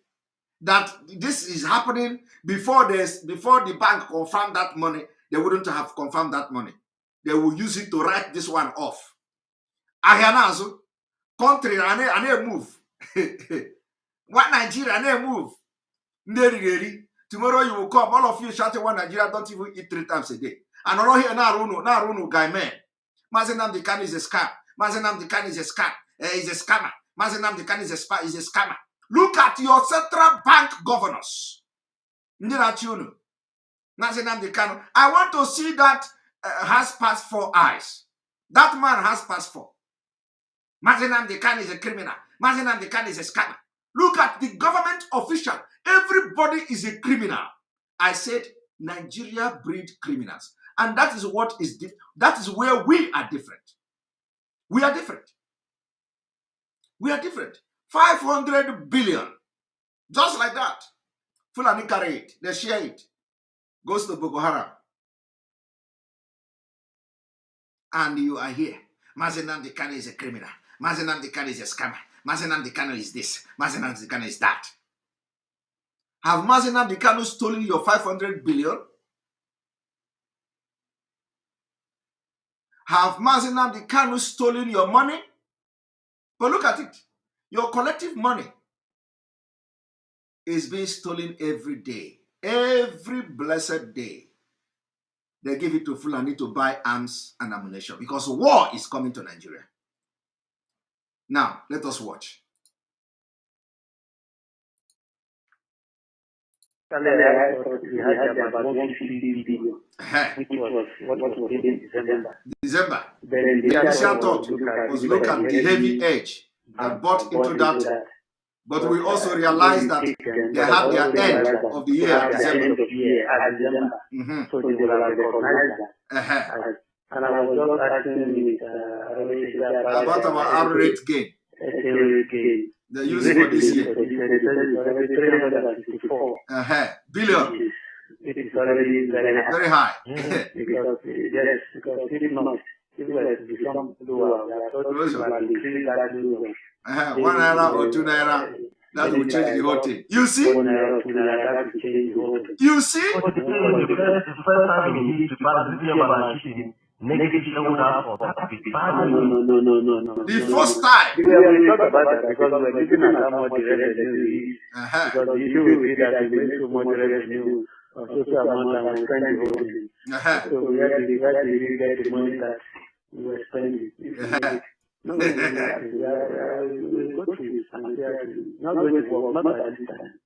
that this is happening before the bank confirmed that money, they wouldn't have confirmed that money. They will use it to write this one off. Ahanazo, country, and move. What Nigeria, and move. Tomorrow you will come, all of you shouting one Nigeria don't even eat 3 times a day. And all here now, guy man. Mazenam the can is a scam. Mazenam the can is a scam. Is a scammer. Mazenam the can is a scammer. Look at your central bank governors. I want to see that has past 4 eyes. That man has past 4. Mazenam the can is a criminal. Mazenam the can is a scammer. Look at the government official. Everybody is a criminal. I said Nigeria breed criminals. And that is what is that is where we are different. We are different. We are different. 500 billion. Just like that. Fulani carry it. They share it. Goes to Boko Haram. And you are here. Mazenam Dikano is a criminal. Mazenam Dikano is a scammer. Mazenam Dikano is this. Mazenam Dikano is that. Have Mazenam Dikano stolen your 500 billion? Have Mazenam Dikano stolen your money? But look at it. Your collective money is being stolen every day. Every blessed day. They give it to Fulani to buy arms and ammunition because war is coming to Nigeria. Now, let us watch. I thought we had about 150 billion, which was what was in December. Then the initial thought was look at the heavy edge that bought into that. But we also realized that they have their end of the year at December. So they will have recognized that. And I was just asking about our arrow rate gain. They use it for this year. 354 billion. It is already very high. Because if not, if it becomes lower, we are talking about increasing that lower. 1 naira or 2 naira, that will change the whole thing. You see? 1 naira or 2 naira, that will change the whole thing. You see? No. The first time. We talk about that because we're looking at how much the revenue is. Because the issue will be that we make so much revenue of social amount and we spend the whole thing. So we have to really get the money that we were spending. No, we go through this and we are not going to work, not at this time.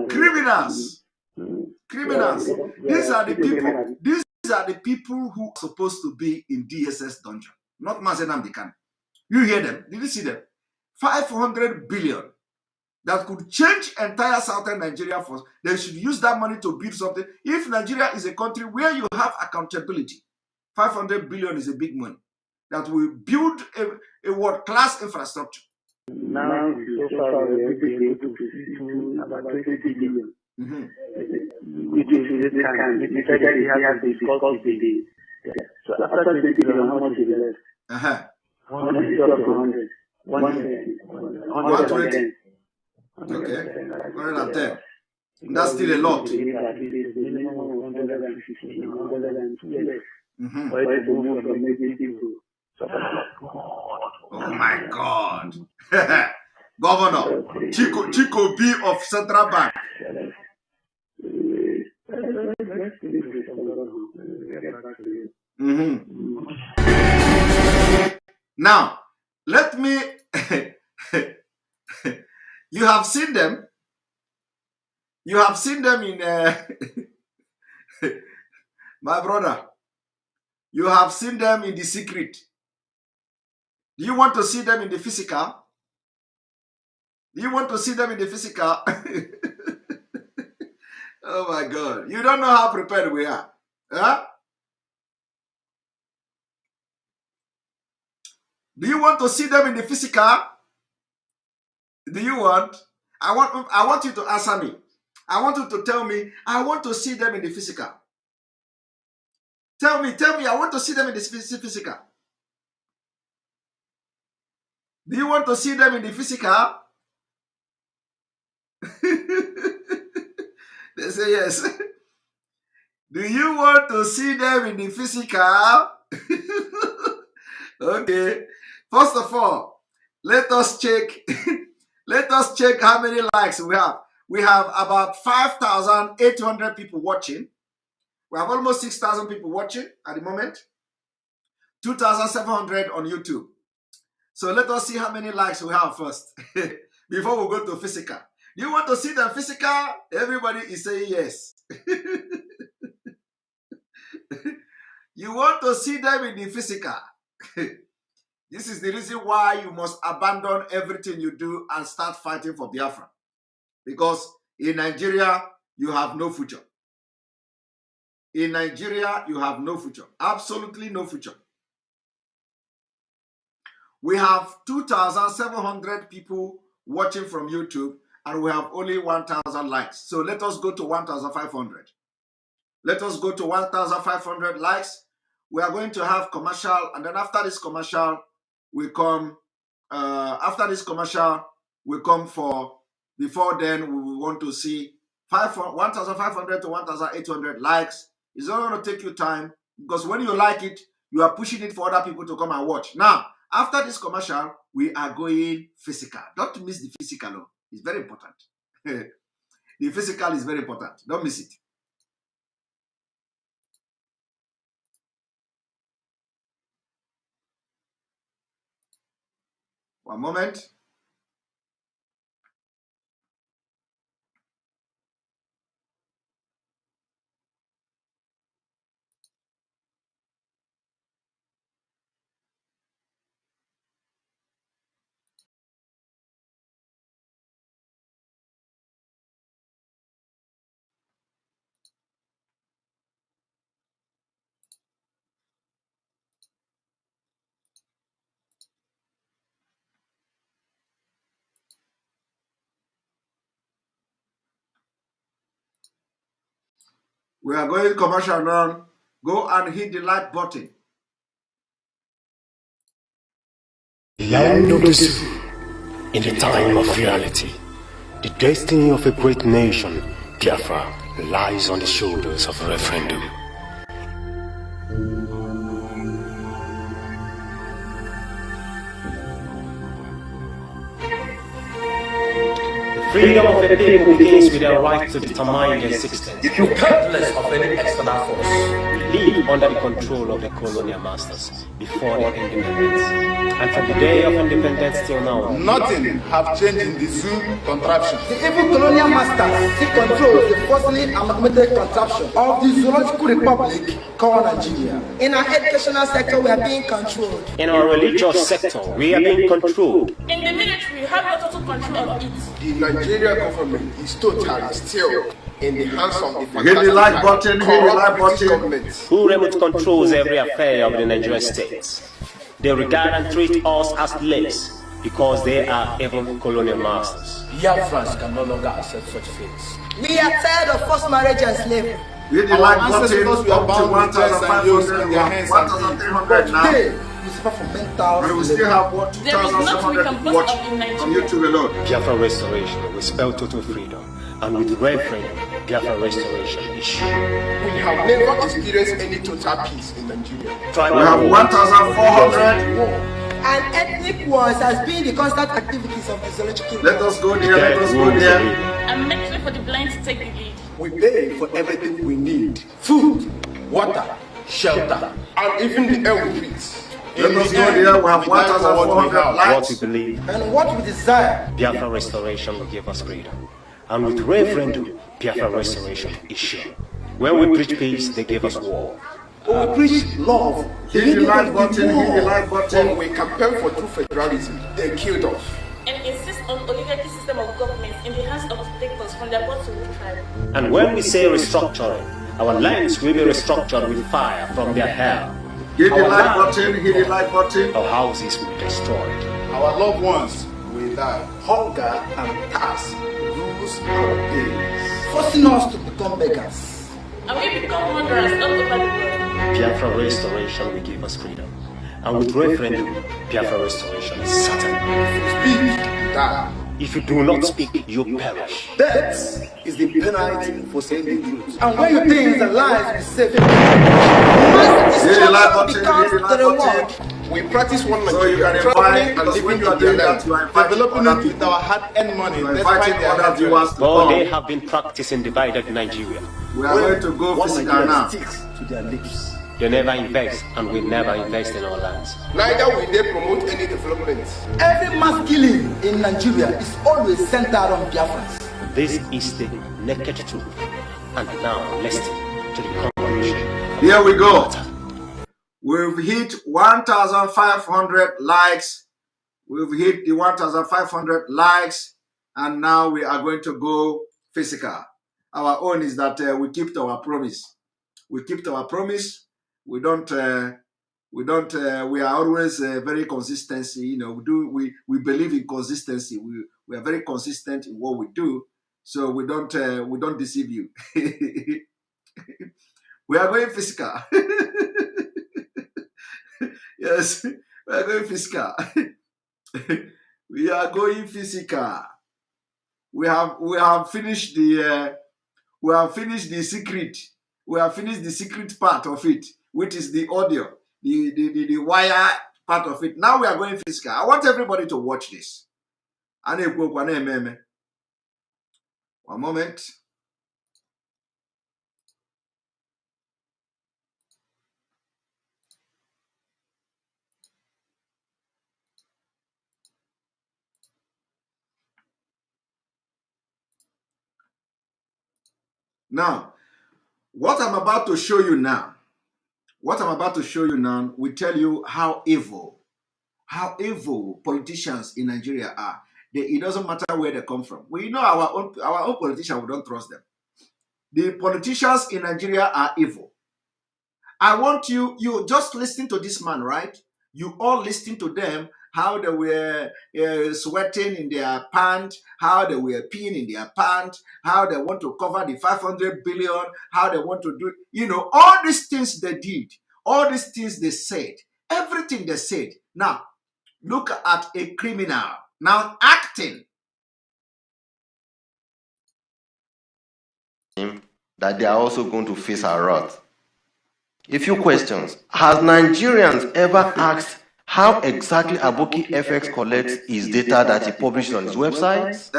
Criminals. Criminals. These are the people. These are the people who are supposed to be in DSS dungeon, not Mazenam Dikano. You hear them? Did you see them? 500 billion that could change entire southern Nigeria. For they should use that money to build something. If Nigeria is a country where you have accountability, 500 billion is a big money that will build a world-class infrastructure. Now, so far, we have been able to see about 20 billion. Which is this kind. We said that we have to discuss the so after 20 billion, how much is left? 100. 110. Okay. 110. That's still a lot. Oh my God. Governor Chico B of Central Bank. Now, let me. You have seen them. You have seen them in. My brother. You have seen them in the secret. Do you want to see them in the physical? Do you want to see them in the physical? Oh my God. You don't know how prepared we are. Huh? Do you want to see them in the physical? Do you want? I want you to answer me. I want you to tell me, I want to see them in the physical. Tell me, I want to see them in the physical. Do you want to see them in the physical? They say yes. Do you want to see them in the physical? Okay. First of all, let us check. Let us check how many likes we have. We have about 5,800 people watching. We have almost 6,000 people watching at the moment. 2,700 on YouTube. So let us see how many likes we have first before we go to physical. Do you want to see them physical? Everybody is saying yes. You want to see them in the physical. This is the reason why you must abandon everything you do and start fighting for Biafra. Because in Nigeria, you have no future. In Nigeria, you have no future. Absolutely no future. We have 2,700 people watching from YouTube and we have only 1,000 likes. So let us go to 1,500. Let us go to 1,500 likes. We are going to have commercial, and then after this commercial, we come. For. Before then, we want to see 1,500 to 1,800 likes. It's not going to take you time because when you like it, you are pushing it for other people to come and watch. Now, after this commercial, we are going physical. Don't miss the physical. It's very important. The physical is very important. Don't miss it. One moment. We are going commercial now. Go and hit the like button. Land of the sea, in the time of reality, the destiny of a great nation, Biafra, lies on the shoulders of a referendum. Freedom of the people begins with their right to determine their existence, regardless of any external force. We live under the control of the colonial masters before their independence. And from the day of independence till now, nothing have changed in the zoo contraption. The evil colonial masters take control of the falsely amalgamated contraption of the zoological republic called Nigeria. In our educational sector, we are being controlled. In our religious sector, we are being controlled. In the military, we have no total control of it. The Nigerian government is totally still in the hands of the hit the like button, government. Who remote controls every affair of the Nigerian state. They regard and treat us as slaves because they are evil colonial masters. Biafrans can no longer accept such things. We are tired of forced marriage and slavery. Hit the like button up to 1,500, 1,300 now. We suffer from mental. And we still have 2,700 people watching on YouTube alone. Biafra restoration will spell total freedom, and with referendum, Biafra restoration is sure. We have never experienced any total peace in Nigeria. We have 1,400. And ethnic wars has been the constant activities of the zoological. Let us go there, let us go there. And make sure for the blind to take the lead. We pay for everything we need. Food, water, shelter, and even the air we breathe. Let us go there, we have 1,400 likes. What we believe and what we desire. Biafra restoration will give us freedom. And with referendum, Biafra restoration is sure. When we preach peace, they give us war. We preach love. Hit the like button, hit the like button. When we campaign for true federalism, they killed us. And insist on oligarchy system of government in the hands of dictators from their birth to root tribe. And when we say restructuring, Our lands will be restructured with fire from their hell. Hit the Our like land button, will hit the burn. like button. Our houses will be destroyed. Our loved ones will die. Hunger and thirst rules our days, forcing us to become beggars. And we become wanderers all over the world. Biafra restoration will give us freedom. And with referendum, Biafra restoration is certain. Speak, you die. If you do not speak, you perish. Death is the penalty for saying the truth. And when you think the lies will save you, Hit the like button, hit becomes the the like reward. button. We practice one So you Nigeria, can traveling invite, and because when living you are in their doing land, that, you are inviting developing other it with people. our hard-earned money, You are despite inviting their other hatred. viewers to But they come. have been practicing divided Nigeria. We are going to go What physical Nigeria now. sticks to their lips. They never invest and will never invest in our lands. Neither will they promote any development. Every mass killing in Nigeria is always centered on Biafrans. This is the naked truth. And now listen to the conclusion. Here we go. We've hit 1,500 likes. We've hit the 1,500 likes. And now we are going to go physical. Our own is that we kept our promise. We kept our promise. We are always very consistency. You know, we believe in consistency. We are very consistent in what we do. So we don't deceive you. We are going physical. Yes, we are going physical. We are going physical. We have finished the secret. We have finished the secret part of it, which is the audio, the wire part of it. Now we are going physical. I want everybody to watch this. One moment. Now, what I'm about to show you now will tell you how evil politicians in Nigeria are. It doesn't matter where they come from. We know our own politicians, we don't trust them. The politicians in Nigeria are evil. I want you just listen to this man, right? You all listen to them, how they were sweating in their pants, how they were peeing in their pants, how they want to cover the 500 billion, how they want to do, all these things they did, all these things they said, everything they said. Now, look at a criminal now acting. That they are also going to face a wrath. A few questions. Has Nigerians ever asked how exactly Aboki FX collects his data that he publishes on his website?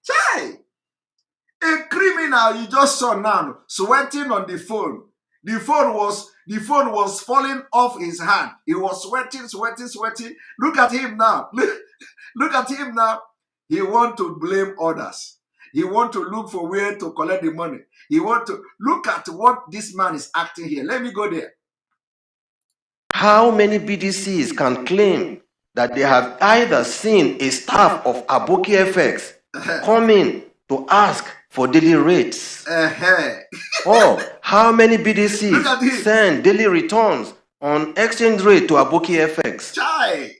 Chai! A criminal you just saw now sweating on the phone. The phone was falling off his hand. He was sweating. Look at him now. Look at him now. He want to blame others. He want to look for where to collect the money. He want to look at what this man is acting here. Let me go there. How many BDCs can claim that they have either seen a staff of Aboki FX come in to ask for daily rates? Or how many BDCs send daily returns on exchange rate to Aboki FX? Chai.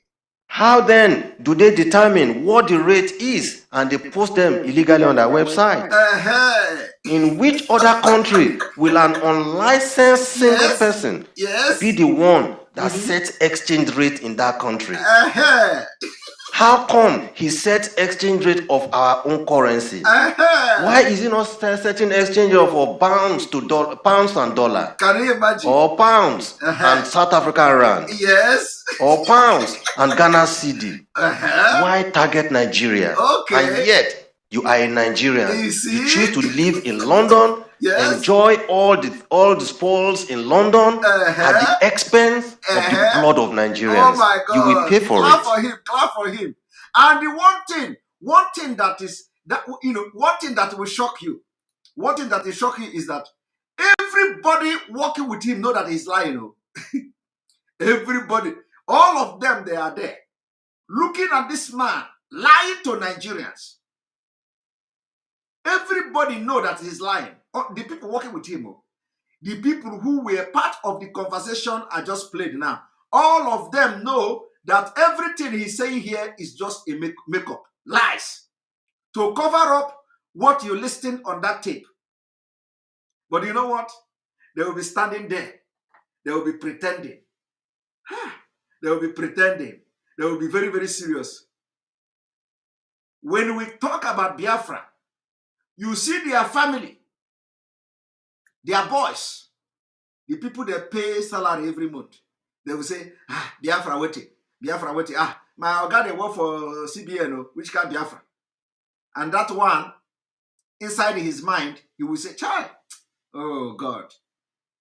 How then do they determine what the rate is and they post them illegally on their website? In which other country will an unlicensed single person be the one that sets exchange rate in that country? How come he sets exchange rate of our own currency? Why is he not setting exchange rate for pounds and dollar? Can you imagine? Or pounds and South African rand? Yes. Or pounds and Ghana cedi? Why target Nigeria? And yet you are a Nigerian. You choose to live in London, enjoy all the spoils in London at the expense of the blood of Nigerians. Oh my God. You will pay for Clap it. for him. Clap for him. And the one thing that will shock you, one thing that will shock you is that everybody working with him know that he's lying. Everybody, all of them, they are there looking at this man lying to Nigerians. Everybody know that he's lying. The people working with him, the people who were part of the conversation I just played now, all of them know that everything he's saying here is just a makeup, lies, to cover up what you're listening on that tape. But you know what? They will be standing there. They will be pretending. They will be pretending. They will be very, very serious. When we talk about Biafra, you see their family, their boys, the people that pay salary every month. They will say, Biafra waiting, Biafra waiting. My God, they work for CBN, which can Biafra. And that one, inside his mind, he will say, child, oh God,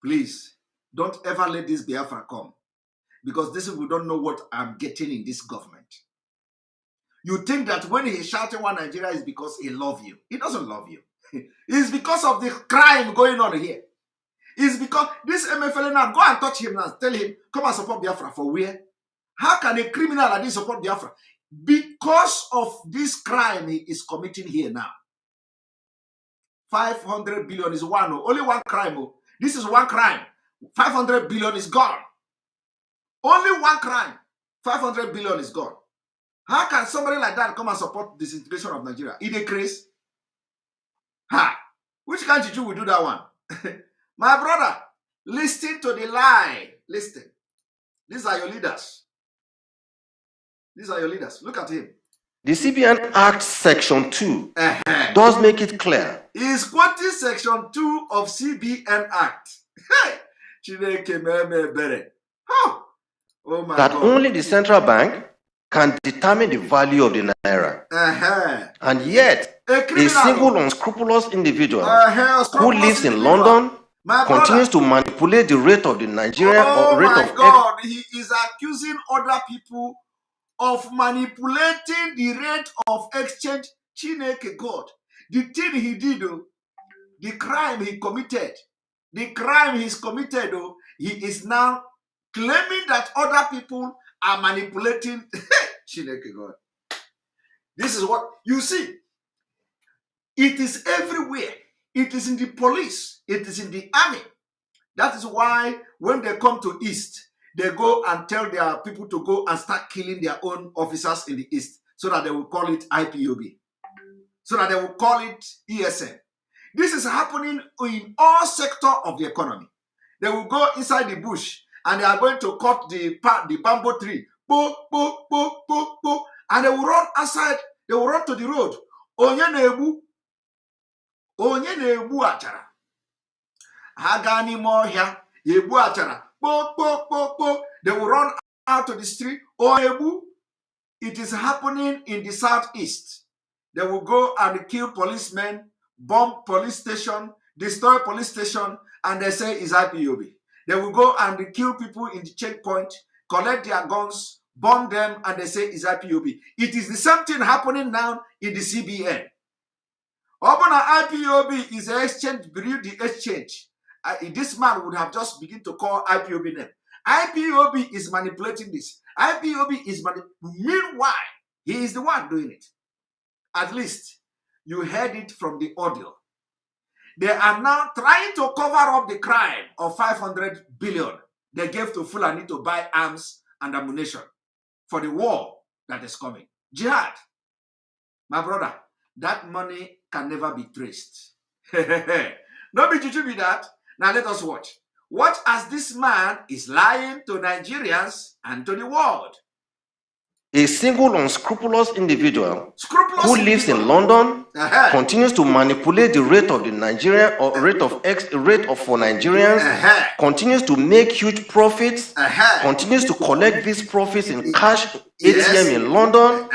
please, don't ever let this Biafra come. Because this we don't know what I'm getting in this government. You think that when he's shouting one Nigeria is because he loves you. He doesn't love you. It's because of the crime going on here. It's because this MFLA now, go and touch him now, tell him, come and support Biafra for where? How can a criminal like this support Biafra? Because of this crime he is committing here now. 500 billion is one, only one crime. This is one crime. 500 billion is gone. Only one crime. 500 billion is gone. How can somebody like that come and support the disintegration of Nigeria? In a case? Which country will do that one? My brother, listen to the lie. Listen. These are your leaders. These are your leaders. Look at him. The CBN Act Section 2 does make it clear. He is quoting Section 2 of CBN Act. Oh my that God. Only the central bank can determine the value of the naira. And yet, a single unscrupulous individual who lives in London continues to manipulate the rate of the Nigerian or rate of... God, he is accusing other people of manipulating the rate of exchange. Chineke God. The thing he did, the crime he committed, he is now claiming that other people are manipulating. Chineke God. This is what you see. It is everywhere. It is in the police. It is in the army. That is why when they come to East, they go and tell their people to go and start killing their own officers in the East so that they will call it IPOB. So that they will call it ESN. This is happening in all sectors of the economy. They will go inside the bush and they are going to cut the bamboo tree. Bo, bo, bo, bo, bo, and they will run outside. They will run to the road. Onye na-egbu achara. Ha ga n'ime ọhịa, egbu achara. Bo, bo, bo, bo. They will run out to the street. It is happening in the southeast. They will go and kill policemen, bomb police station, destroy police station, and they say it's IPOB. They will go and kill people in the checkpoint, collect their guns, bomb them, and they say it's IPOB. It is the same thing happening now in the CBN. Open IPOB is an exchange, bureau the exchange. This man would have just begun to call IPOB name. IPOB is manipulating this. IPOB is meanwhile, he is the one doing it. At least you heard it from the audio. They are now trying to cover up the crime of 500 billion they gave to Fulani to buy arms and ammunition for the war that is coming. Jihad. My brother, that money can never be traced. Don't be juju with that. Now let us watch. Watch as this man is lying to Nigerians and to the world. A single unscrupulous individual who lives in London continues to manipulate the rate of the Nigerian or rate of for Nigerians, continues to make huge profits, continues to collect these profits in cash ATM in London,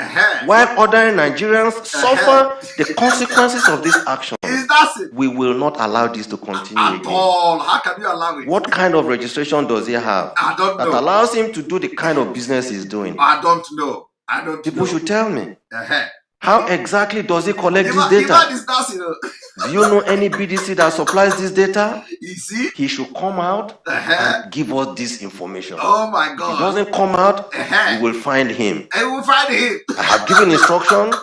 while other Nigerians suffer the consequences of this action. We will not allow this to continue again. How can you allow it? What kind of registration does he have that allows him to do the kind of business he's doing? I don't know. People should tell me. How exactly does he collect this data? Do you know any BDC that supplies this data? You see? He should come out and give us this information. Oh my God. If he doesn't come out, we will find him. I will find him. I have given instruction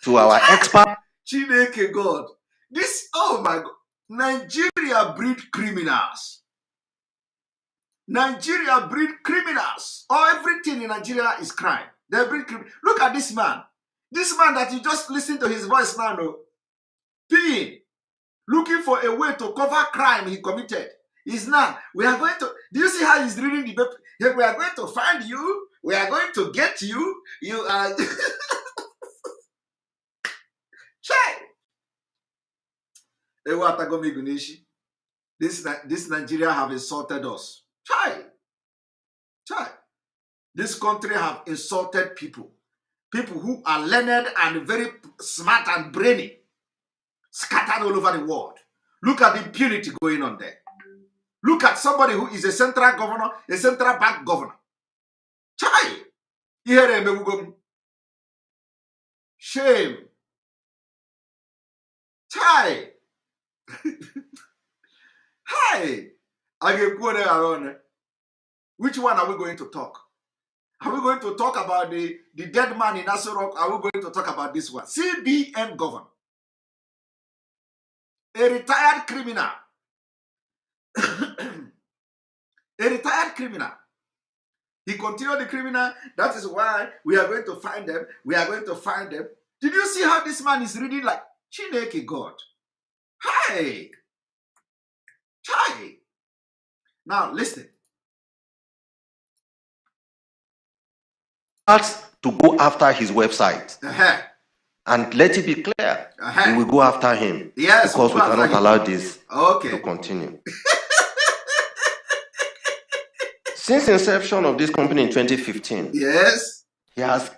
to our expert. Chineke God. This, oh my God. Nigeria breed criminals. Nigeria breed criminals. Everything in Nigeria is crime. They breed criminals. Look at this man. This man that you just listen to his voice now, no? Peeing, looking for a way to cover crime he committed. He's now, we are going to, do you see how he's reading the paper? We are going to find you. We are going to get you. You are... Check. This Nigeria have insulted us. Chai. This country have insulted people. People who are learned and very smart and brainy. Scattered all over the world. Look at the impunity going on there. Look at somebody who is a central governor, a central bank governor. Chai. Shame. Chai. Hi. Which one are we going to talk? Are we going to talk about the dead man in Asorok? Are we going to talk about this one? CBN governor. A retired criminal. A retired criminal. He continued the criminal. That is why we are going to find them. We are going to find them. Did you see how this man is reading like Chineke God? Hi. Chai. Now listen. To go after his website. And let it be clear, we will go after him. Yes, because we cannot allow this to continue. Since inception of this company in 2015, yes,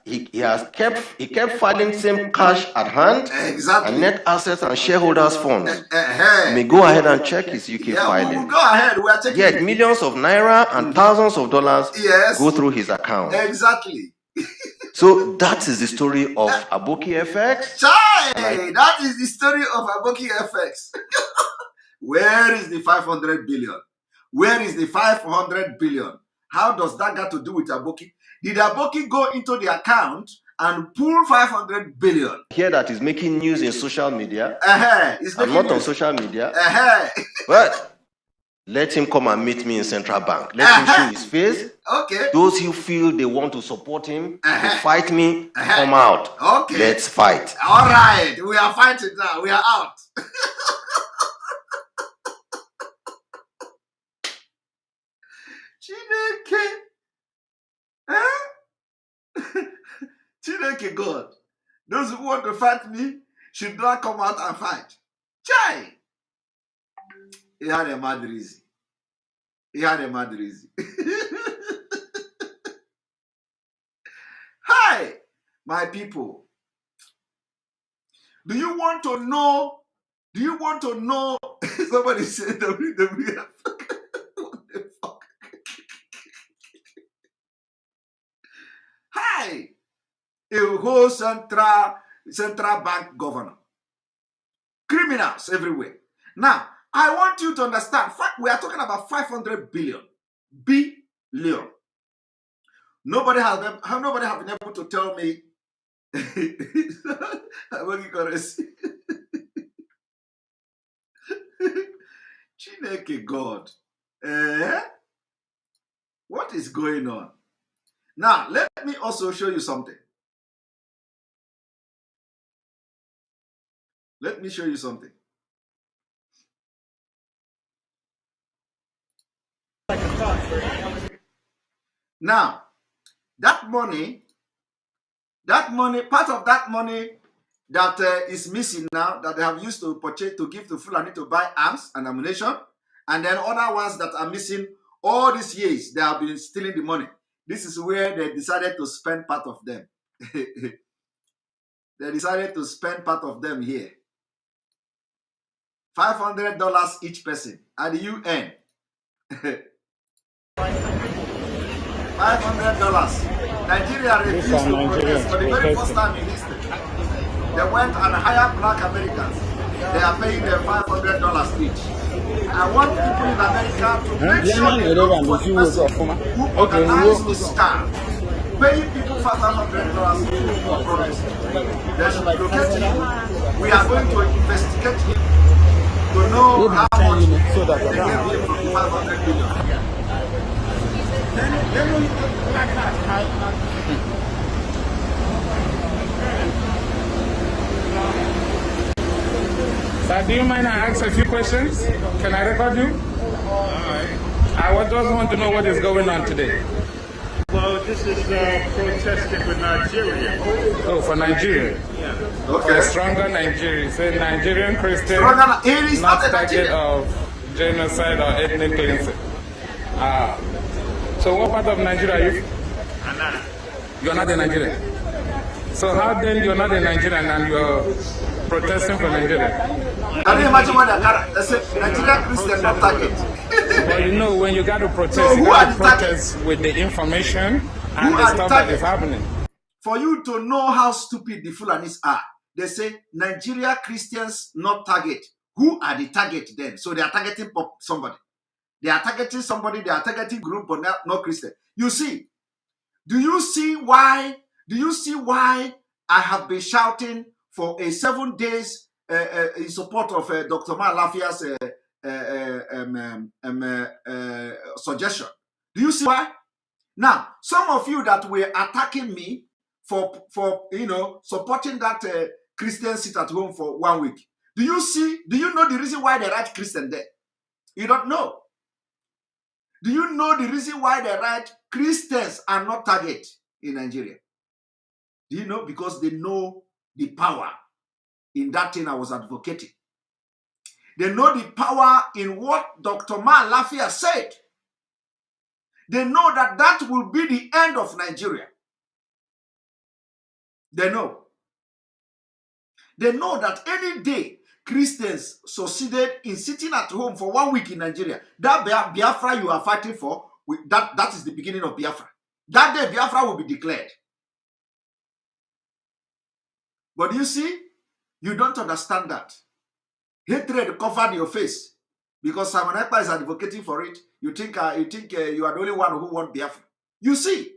he kept filing same cash at hand and net assets and shareholders' funds. You may go ahead and check his UK filing. We'll go ahead. We are checking. Yet millions of naira and thousands of dollars go through his account. Exactly. So that is the story of Aboki FX. Chai! That is the story of Aboki FX. Where is the 500 billion? Where is the 500 billion? How does that got to do with Aboki? Did Aboki go into the account and pull 500 billion? Here that is making news in social media. I'm not on social media. But let him come and meet me in Central Bank. Let him show his face. Okay. Those who feel they want to support him, to fight me, come out. Okay. Let's fight. All right. We are fighting now. We are out. Chineke. Chineke God. Those who want to fight me should not come out and fight. Chai. He had a mad reason. He had a mad reason. Hi, my people. Do you want to know? Do you want to know? Somebody said WWF. What the fuck? Hi, a whole central bank governor. Criminals everywhere. Now, I want you to understand, we are talking about 500 billion. Billion. Nobody has been able to tell me. Chineke God. What is going on? Now, let me also show you something. Let me show you something. Now, that money, part of that money that is missing now, that they have used to purchase, to give to Fulani to buy arms and ammunition, and then other ones that are missing all these years, they have been stealing the money. This is where they decided to spend part of them. They decided to spend part of them here. $500 each person at the UN. $500. Nigeria refused to protest for the very first time in history. They went and hired black Americans. They are paying them $500 each. I want people in America to make sure they look for the person who organized this scam. Paying people $500 for products. They should locate him. We are going to investigate him to know how much they gave him from the 500 billion. Sir, do you mind I ask a few questions? Can I record you? Alright. I just want to know what is going on today. Well, this is protesting for Nigeria. Oh, for Nigeria? Yeah. Okay. For stronger Nigeria. Say Nigerian Christian, not target of genocide or ethnic cleansing. So what part of Nigeria are you? You're not in Nigeria. So how then you're not in Nigeria and you're protesting for Nigeria? Can you imagine what they say? Nigerian Christian not target. Well, you know, when you got to protest, so you got to protest with the information and the stuff that is happening. For you to know how stupid the Fulanis are, they say Nigeria Christians not target. Who are the target then? So they are targeting somebody. They are targeting somebody, they are targeting group, but not Christian. You see, do you see why I have been shouting for 7 days in support of Dr. Malafia's suggestion? Do you see why? Now, some of you that were attacking me for supporting that Christian sit at home for 1 week. Do you know the reason why they write Christian there? You don't know. Do you know the reason why they write Christians are not target in Nigeria? Do you know? Because they know the power in that thing I was advocating. They know the power in what Dr. Malafia said. They know that that will be the end of Nigeria. They know. They know that any day Christians succeeded in sitting at home for 1 week in Nigeria, that Biafra you are fighting for, that is the beginning of Biafra. That day Biafra will be declared. But you see, you don't understand that. Hatred covered your face because Simon Ekpa is advocating for it. You think you are the only one who wants Biafra. You see,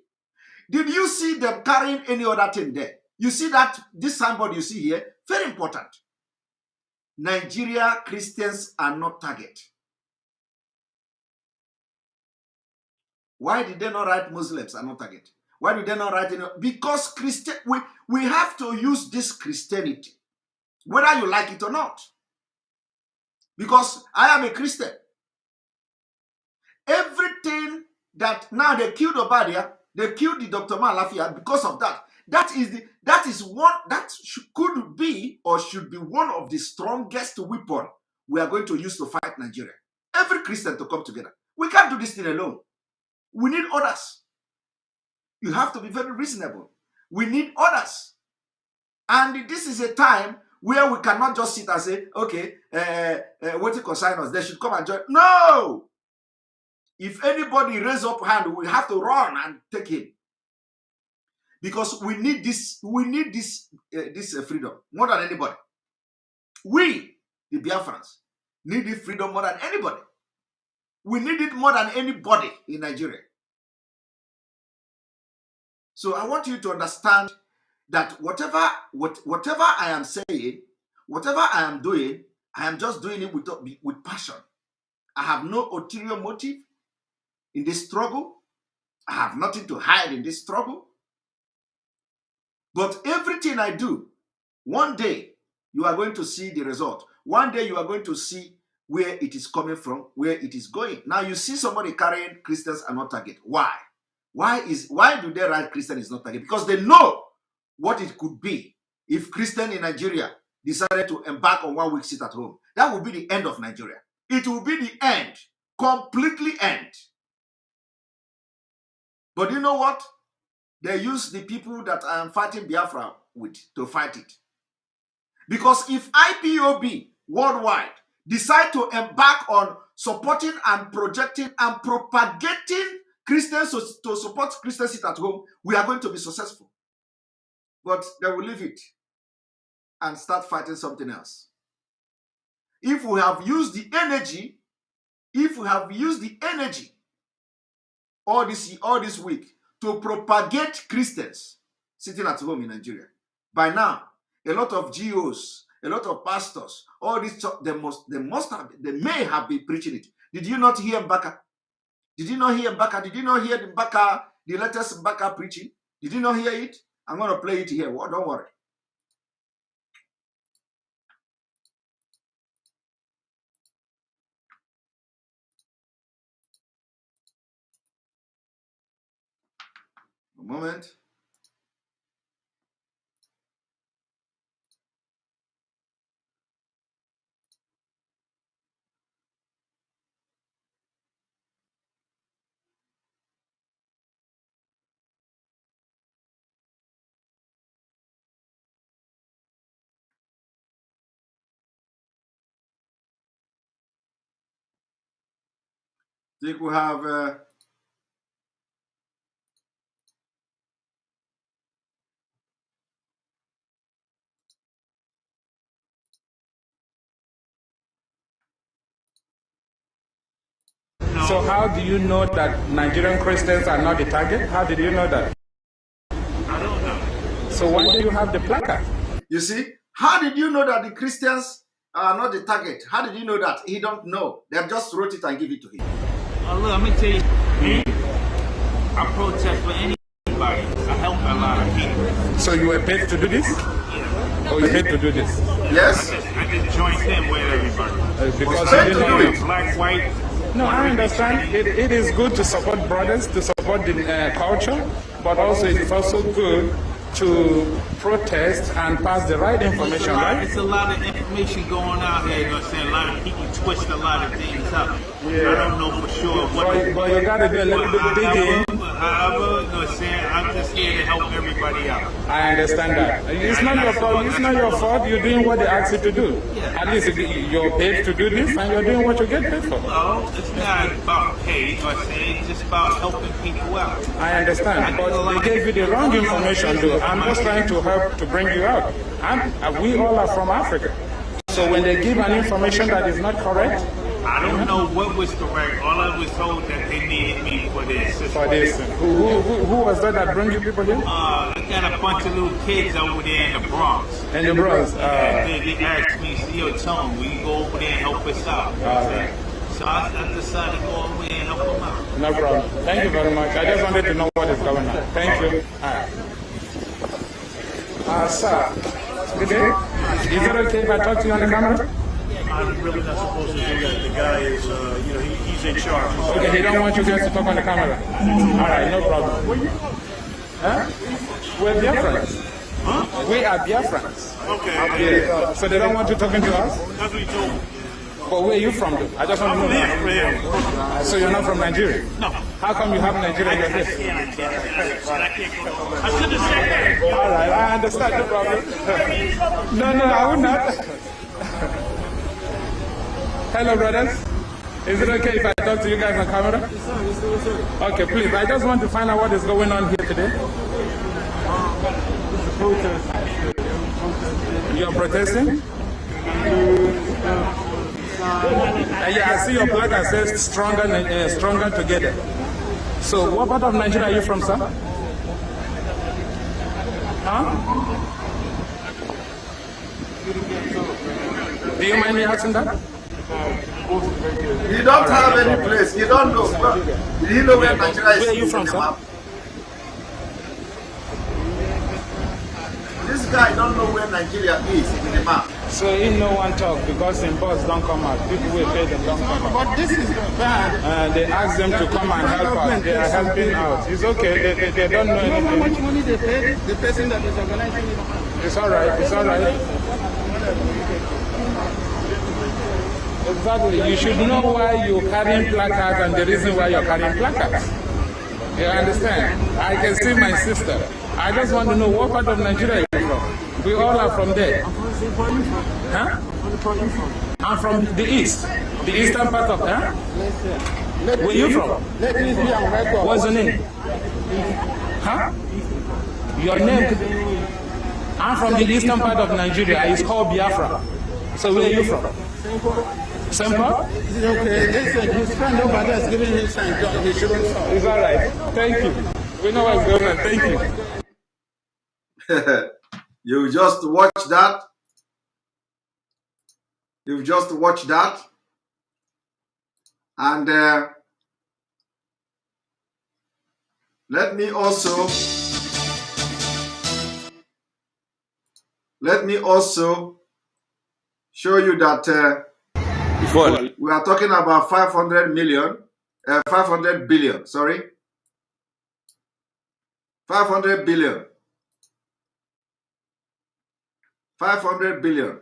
did you see them carrying any other thing there? You see that this signboard you see here, very important. Nigeria Christians are not target. Why did they not write Muslims are not target? Why did they not write any? Because we have to use this Christianity, whether you like it or not. Because I am a Christian. Everything that now they killed Obadia, they killed the Dr. Malafia because of that. That could be or should be one of the strongest weapons we are going to use to fight Nigeria. Every Christian to come together. We can't do this thing alone. We need others. You have to be very reasonable. We need others. And this is a time where we cannot just sit and say, okay, what to consign us? They should come and join. No! If anybody raise up hand, we have to run and take him. Because we need this freedom more than anybody. We, the Biafrans, need this freedom more than anybody. We need it more than anybody in Nigeria. So I want you to understand that whatever I am saying, whatever I am doing, I am just doing it with passion. I have no ulterior motive in this struggle. I have nothing to hide in this struggle. But everything I do, one day you are going to see the result. One day you are going to see where it is coming from, where it is going. Now you see somebody carrying Christians are not target. Why? Why do they write Christian is not target? Because they know what it could be if Christian in Nigeria decided to embark on 1 week sit at home. That would be the end of Nigeria. It will be the end, completely end. But you know what? They use the people that I am fighting Biafra with to fight it. Because if IPOB worldwide decide to embark on supporting and projecting and propagating Christians to support Christians sit at home, we are going to be successful. But they will leave it. and start fighting something else. If we have used the energy, all this week to propagate Christians sitting at home in Nigeria, by now, a lot of GOs, a lot of pastors, all this, they may have been preaching it. Did you not hear Mbaka? Did you not hear Mbaka? Did you not hear the latest Mbaka preaching? Did you not hear it? I'm going to play it here. Don't worry. A moment. I think we have So how do you know that Nigerian Christians are not the target? How did you know that? I don't know. So why do you have the placard? You see, how did you know that the Christians are not the target? How did you know that? He don't know. They just wrote it and give it to him. Look, I'm gonna tell you, me, I protest for anybody. I help a lot of people. So you were paid to do this? Yeah. Or you paid to do this? Yes. I just joined in with everybody. Because you didn't know black, white. No, I understand. It is good to support brothers, to support the culture, but also it is also good to protest and pass the right information, right? It's a lot of information going out here, you know what I'm saying? A lot of people twist a lot of things up. Yeah. I don't know for sure what. But you gotta do a little bit digging. However, you know what I'm saying? I'm just here to help everybody out. I understand that. It's not your fault. It's not your fault. You're doing what they ask you to do. At least you're paid to do this, and you're doing what you get paid for. No, it's not about pay, you know what I'm saying? It's just about helping people out. I understand, but they gave you the wrong information, though. I'm just trying to help to bring you out. We all are from Africa. So when they give an information that is not correct, I don't know what was correct. All I was told that they needed me for this. For this. Who was that bring you people here? I got a bunch of little kids over there in the Bronx. In the Bronx? They asked me, yo, Tone, will you go over there and help us out? So I decided to go over there and help them out. No problem. Thank you very much. I just wanted to know what is going on. Thank you. Sir, good day. Is it okay if I talk to you on the camera? I'm really not supposed to do that. The guy is, he's in charge. Okay, they don't want you guys to talk on the camera. All right, no problem. Huh? We're Biafrans. Huh? We are Biafrans. Okay. Yeah. So they don't want you talking to us? That's what he told me. But where are you from, though? I just want to know. So you're not from Nigeria? No. How come you have Nigeria in your list? I should have said that. All right, I understand the problem. No, I would not. Hello, brothers. Is it okay if I talk to you guys on camera? Yes, sir. Okay, please. I just want to find out what is going on here today. It's a protest. You're protesting? Yeah, I see your plaque that says stronger together. So what part of Nigeria are you from, sir? Huh? Do you mind me asking that? You don't have any place. You don't know. Do you know where Nigeria is? Where are you from, sir? This guy don't know where Nigeria is in the map. So in no one talk because in bus don't come out. People will pay them don't come out. But this is bad. They ask them to come and help us. They are helping out. It's okay. They don't know anything. You know how much money they pay the person that is organizing it? It's all right. It's all right. Exactly. You should know why you're carrying placards and the reason why you're carrying placards. You understand? I can see my sister. I just want to know what part of Nigeria you're from. We all are from there. I'm from the same part you from. Huh? Where part you from? I'm from the east. The eastern part of, huh? Listen. Where you from? Let me be on record. What's your name? Huh? Your name? I'm from the eastern part of Nigeria. It's called Biafra. So where are you from? Semper? Okay, listen, his friend over there is giving him sign. He shouldn't stop. It's all right. Thank you. We know what's going on. Thank you. You just watch that. You've just watched that. And let me also show you that we are talking about 500 billion, sorry. 500 billion. 500 billion.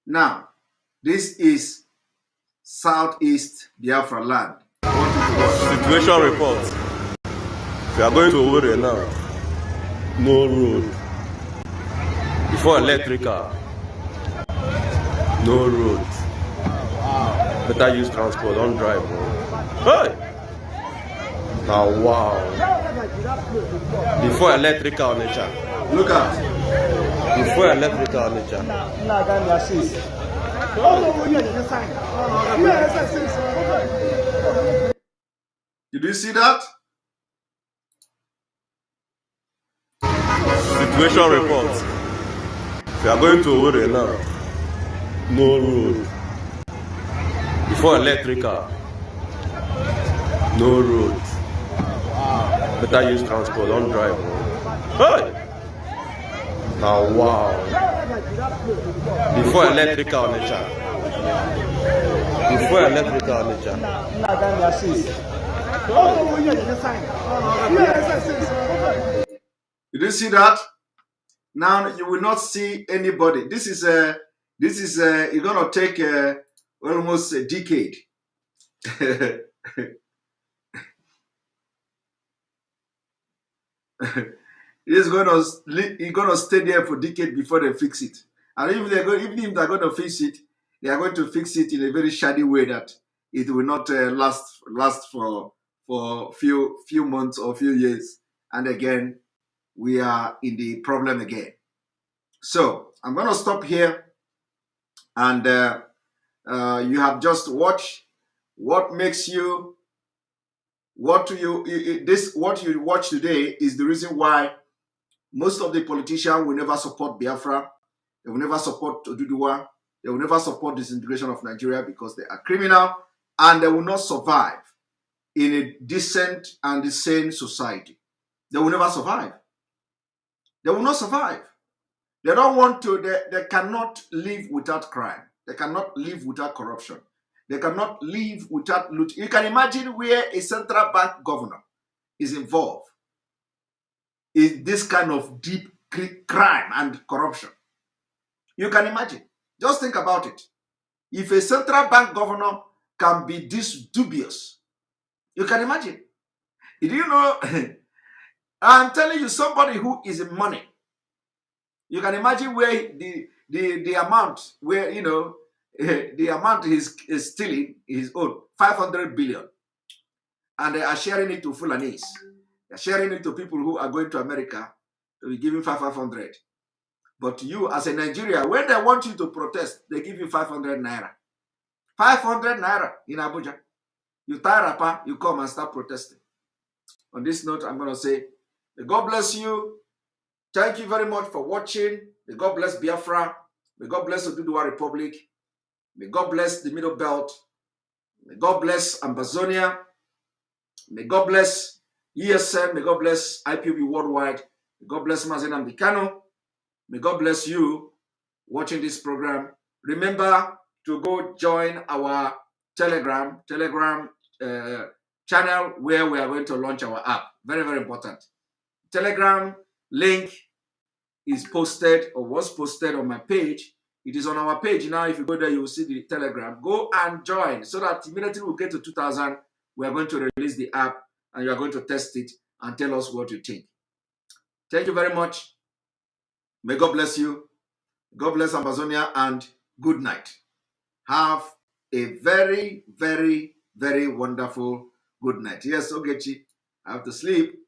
Now, this is Southeast Biafra land. Situation report. We are going to Owerri now. No road. Before electrical. No road. Better use transport, don't drive. Hey! Now, wow. Before electrical nature. Look out. Before electrical nature. Did you see that? Situation report. We are going to Owerri now. No road. Before electrical. No road. Better use transport, don't drive. Hey! Now, wow. Before electrical nature. Before electrical nature. You didn't see that? Now you will not see anybody. This is it's gonna take almost a decade. It's gonna stay there for a decade before they fix it. And even if they're going to fix it, they are going to fix it in a very shoddy way that it will not last for few months or few years. And again, we are in the problem again. So I'm going to stop here, and you have just watched what makes you what you watch today is the reason why most of the politicians will never support Biafra. They will never support Oduduwa. They will never support disintegration of Nigeria because they are criminal and they will not survive in a decent and sane society. They will never survive. They will not survive. They don't want to, they cannot live without crime. They cannot live without corruption. They cannot live without loot. You can imagine where a central bank governor is involved in this kind of deep crime and corruption. You can imagine. Just think about it. If a central bank governor can be this dubious, you can imagine. Do you know, I'm telling you, somebody who is in money, you can imagine where the amount, where, you know, the amount is stealing his own, 500 billion. And they are sharing it to Fulanis. They're sharing it to people who are going to America to be giving 500. But you, as a Nigerian, when they want you to protest, they give you 500 naira. 500 naira in Abuja. You tie rapper, you come and start protesting. On this note, I'm going to say, may God bless you. Thank you very much for watching. May God bless Biafra. May God bless Oduduwa Republic. May God bless the Middle Belt. May God bless Ambazonia. May God bless ESN. May God bless IPOB Worldwide. May God bless Mazen Ambikano. May God bless you watching this program. Remember to go join our Telegram channel where we are going to launch our app. Very, very important. Telegram link is posted or was posted on my page. It is on our page now. If you go there, you will see the Telegram. Go and join so that immediately we get to 2,000, we are going to release the app and you are going to test it and tell us what you think. Thank you very much. May God bless you. God bless Amazonia, and good night. Have a very, very, very wonderful good night. Yes, Ogechi, I have to sleep.